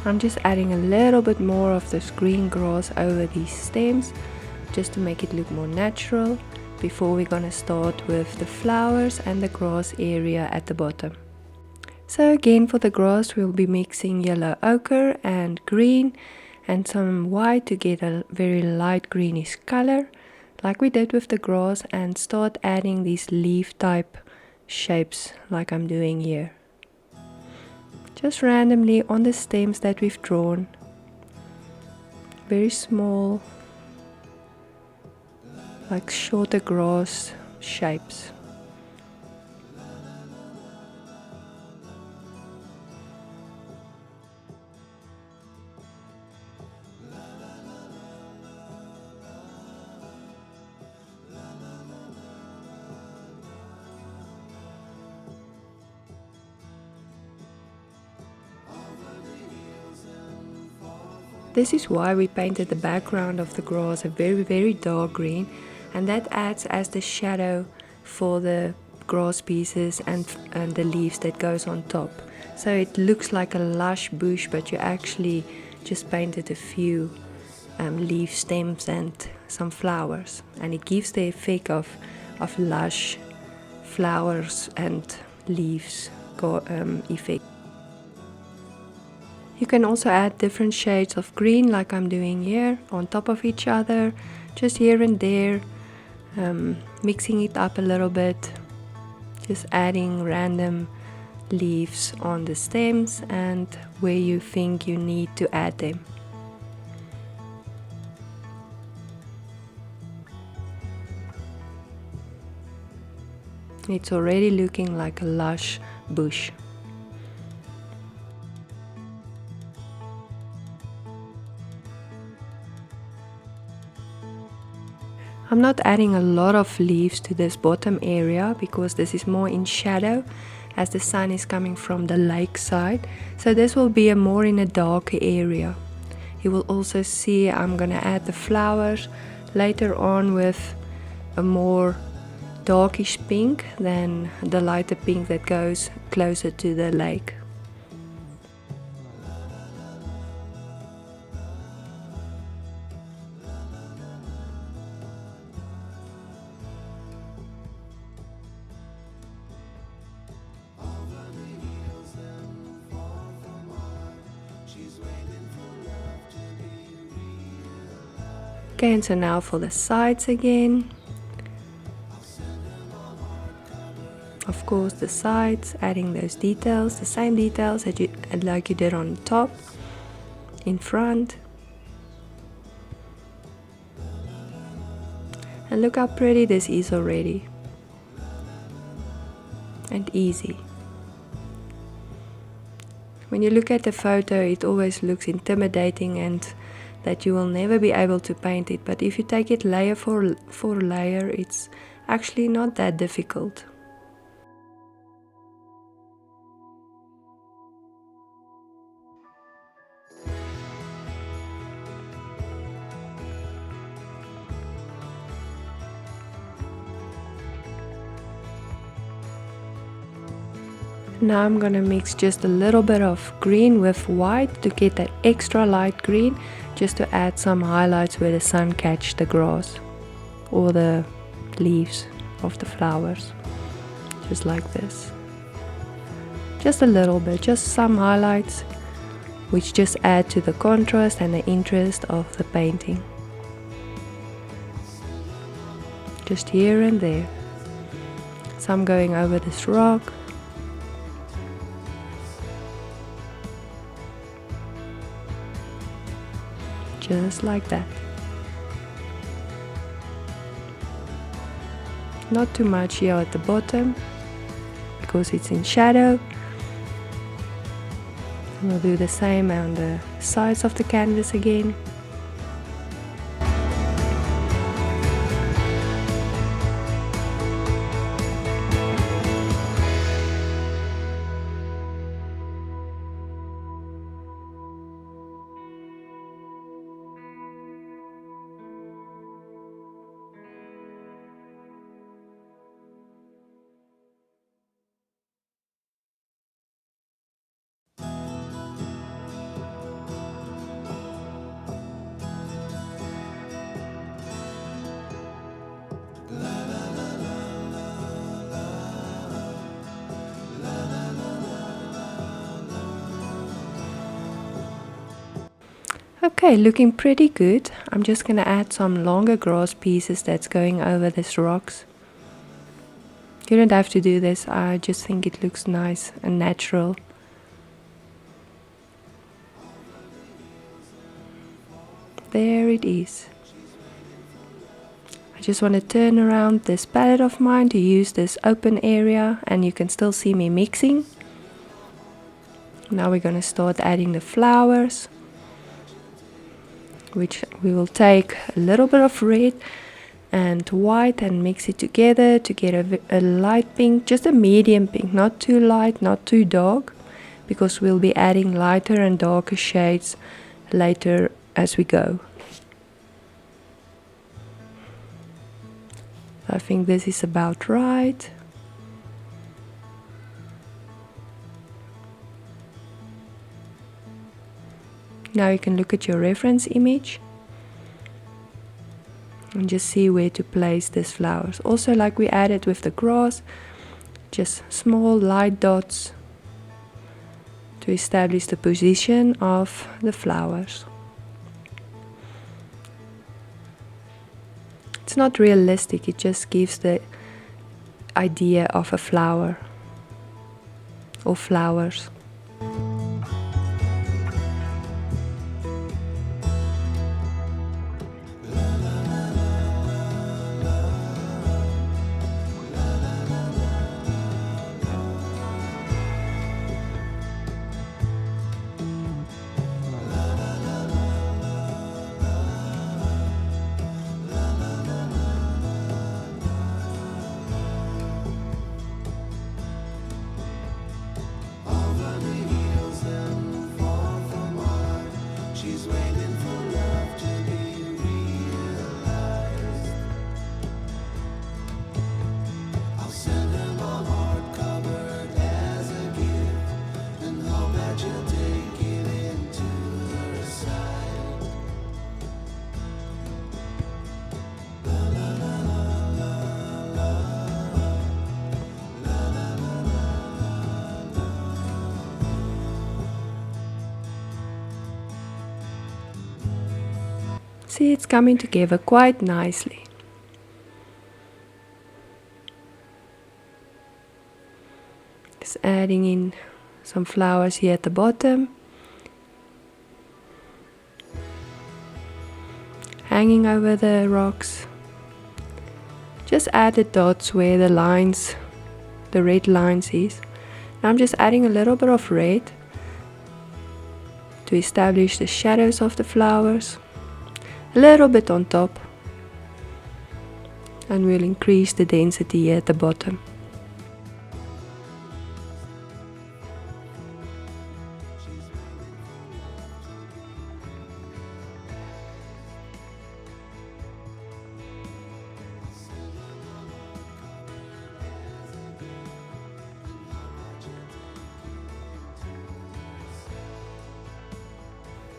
I'm just adding a little bit more of this green grass over these stems just to make it look more natural before we're gonna start with the flowers and the grass area at the bottom. So again, for the grass we'll be mixing yellow ochre and green and some white to get a very light greenish color like we did with the grass, and start adding these leaf type shapes like I'm doing here. Just randomly on the stems that we've drawn, very small, like shorter grass shapes. This is why we painted the background of the grass a very dark green, and that acts as the shadow for the grass pieces and the leaves that goes on top. So it looks like a lush bush, but you actually just painted a few leaf stems and some flowers, and it gives the effect of lush flowers and leaves effect. You can also add different shades of green like I'm doing here on top of each other, just here and there, mixing it up a little bit, just adding random leaves on the stems and where you think you need to add them. It's already looking like a lush bush. I'm not adding a lot of leaves to this bottom area because this is more in shadow as the sun is coming from the lake side. So this will be more in a darker area. You will also see I'm gonna add the flowers later on with a more darkish pink than the lighter pink that goes closer to the lake. Okay, and so now for the sides again. Of course, the sides, adding those details, the same details that like you did on top, in front. And look how pretty this is already. And easy. When you look at the photo, it always looks intimidating and that you will never be able to paint it, but if you take it layer for layer, it's actually not that difficult. Now I'm gonna mix just a little bit of green with white to get that extra light green, just to add some highlights where the sun catches the grass or the leaves of the flowers, just like this. Just a little bit, just some highlights which just add to the contrast and the interest of the painting. Just here and there. Some going over this rock. Just like that. Not too much here at the bottom because it's in shadow. And we'll do the same on the sides of the canvas again. Okay, looking pretty good. I'm just gonna add some longer grass pieces that's going over these rocks. You don't have to do this, I just think it looks nice and natural. There it is. I just want to turn around this palette of mine to use this open area, and you can still see me mixing. Now we're going to start adding the flowers, which we will take a little bit of red and white and mix it together to get a light pink, just a medium pink, not too light, not too dark, because we'll be adding lighter and darker shades later as we go. I think this is about right. Now you can look at your reference image and just see where to place these flowers. Also, like we added with the grass, just small light dots to establish the position of the flowers. It's not realistic, it just gives the idea of a flower or flowers. See, it's coming together quite nicely. Just adding in some flowers here at the bottom. Hanging over the rocks. Just add the dots where the lines, the red lines is. Now I'm just adding a little bit of red to establish the shadows of the flowers. A little bit on top, and we'll increase the density at the bottom.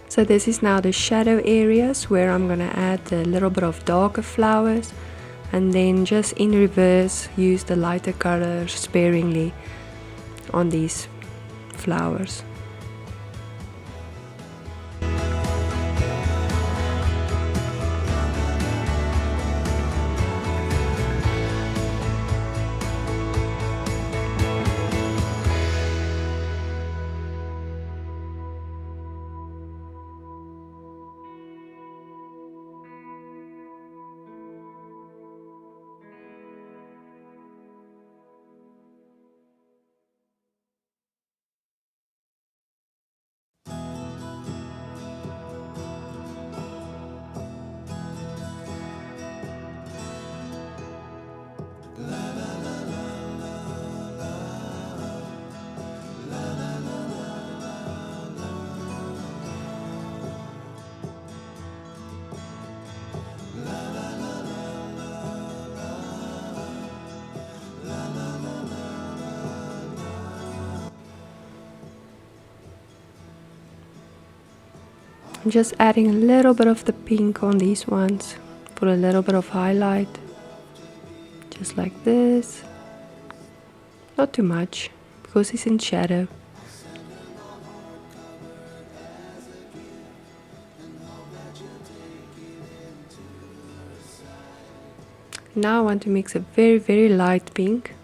So this is now the shadow areas where I'm going to add a little bit of darker flowers, and then just in reverse use the lighter colors sparingly on these flowers. I'm just adding a little bit of the pink on these ones for a little bit of highlight, just like this. Not too much because it's in shadow. Now I want to mix a very light pink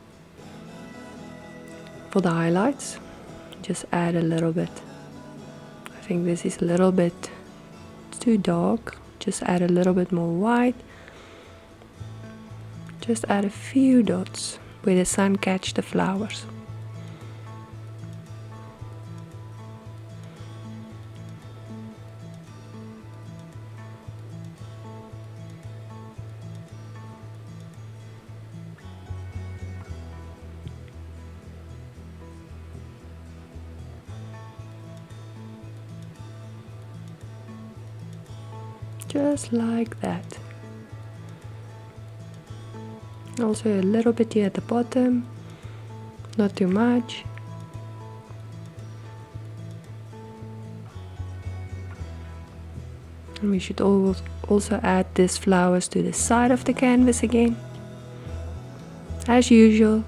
for the highlights. Just add a little bit. I think this is a little bit too dark. Just add a little bit more white. Just add a few dots where the sun catches the flowers. Just like that. Also a little bit here at the bottom, not too much. And we should also add these flowers to the side of the canvas again, as usual.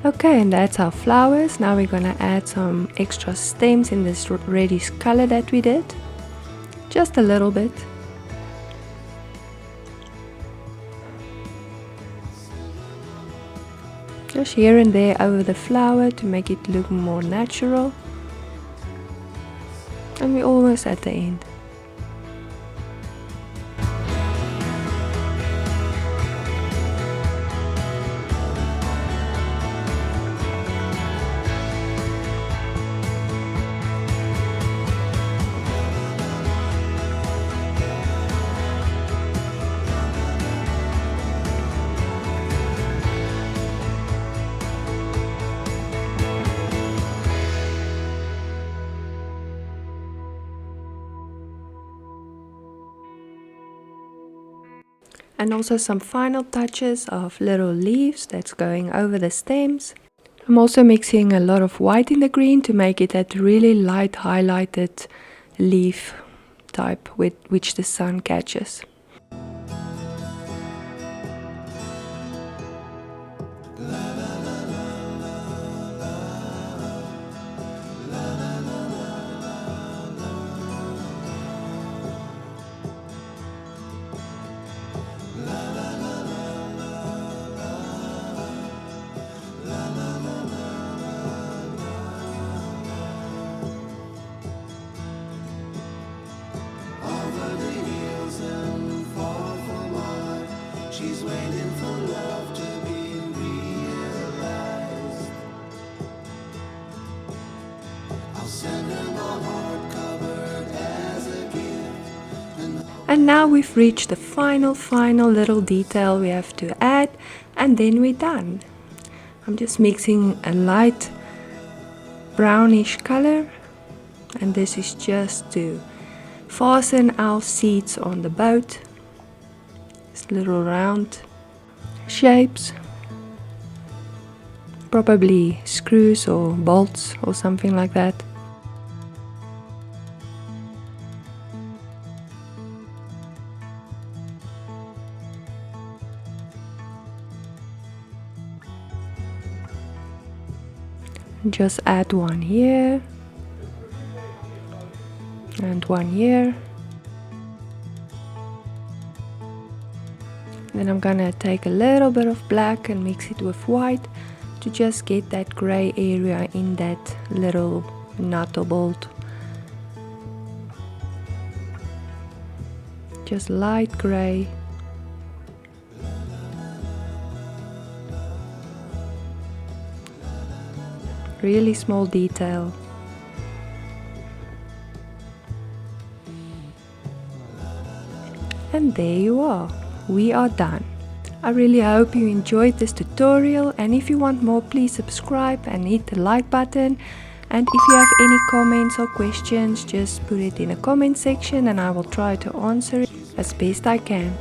Okay, and that's our flowers. Now we're gonna add some extra stems in this reddish color that we did. Just a little bit. Just here and there over the flower to make it look more natural. And we're almost at the end. And also some final touches of little leaves that's going over the stems. I'm also mixing a lot of white in the green to make it that really light highlighted leaf type with which the sun catches.
She's waiting for love to be realized. I'll send her my heart covered as a gift.
And now we've reached the final little detail we have to add, and then we're done. I'm just mixing a light brownish color, and this is just to fasten our seats on the boat. Little round shapes, probably screws or bolts or something like that. Just add one here and one here. Then I'm gonna take a little bit of black and mix it with white to just get that gray area in that little nut or bolt. Just light gray. Really small detail. And there you are. We are done. I really hope you enjoyed this tutorial, and if you want more, please subscribe and hit the like button. And if you have any comments or questions, just put it in a comment section and I will try to answer it as best I can.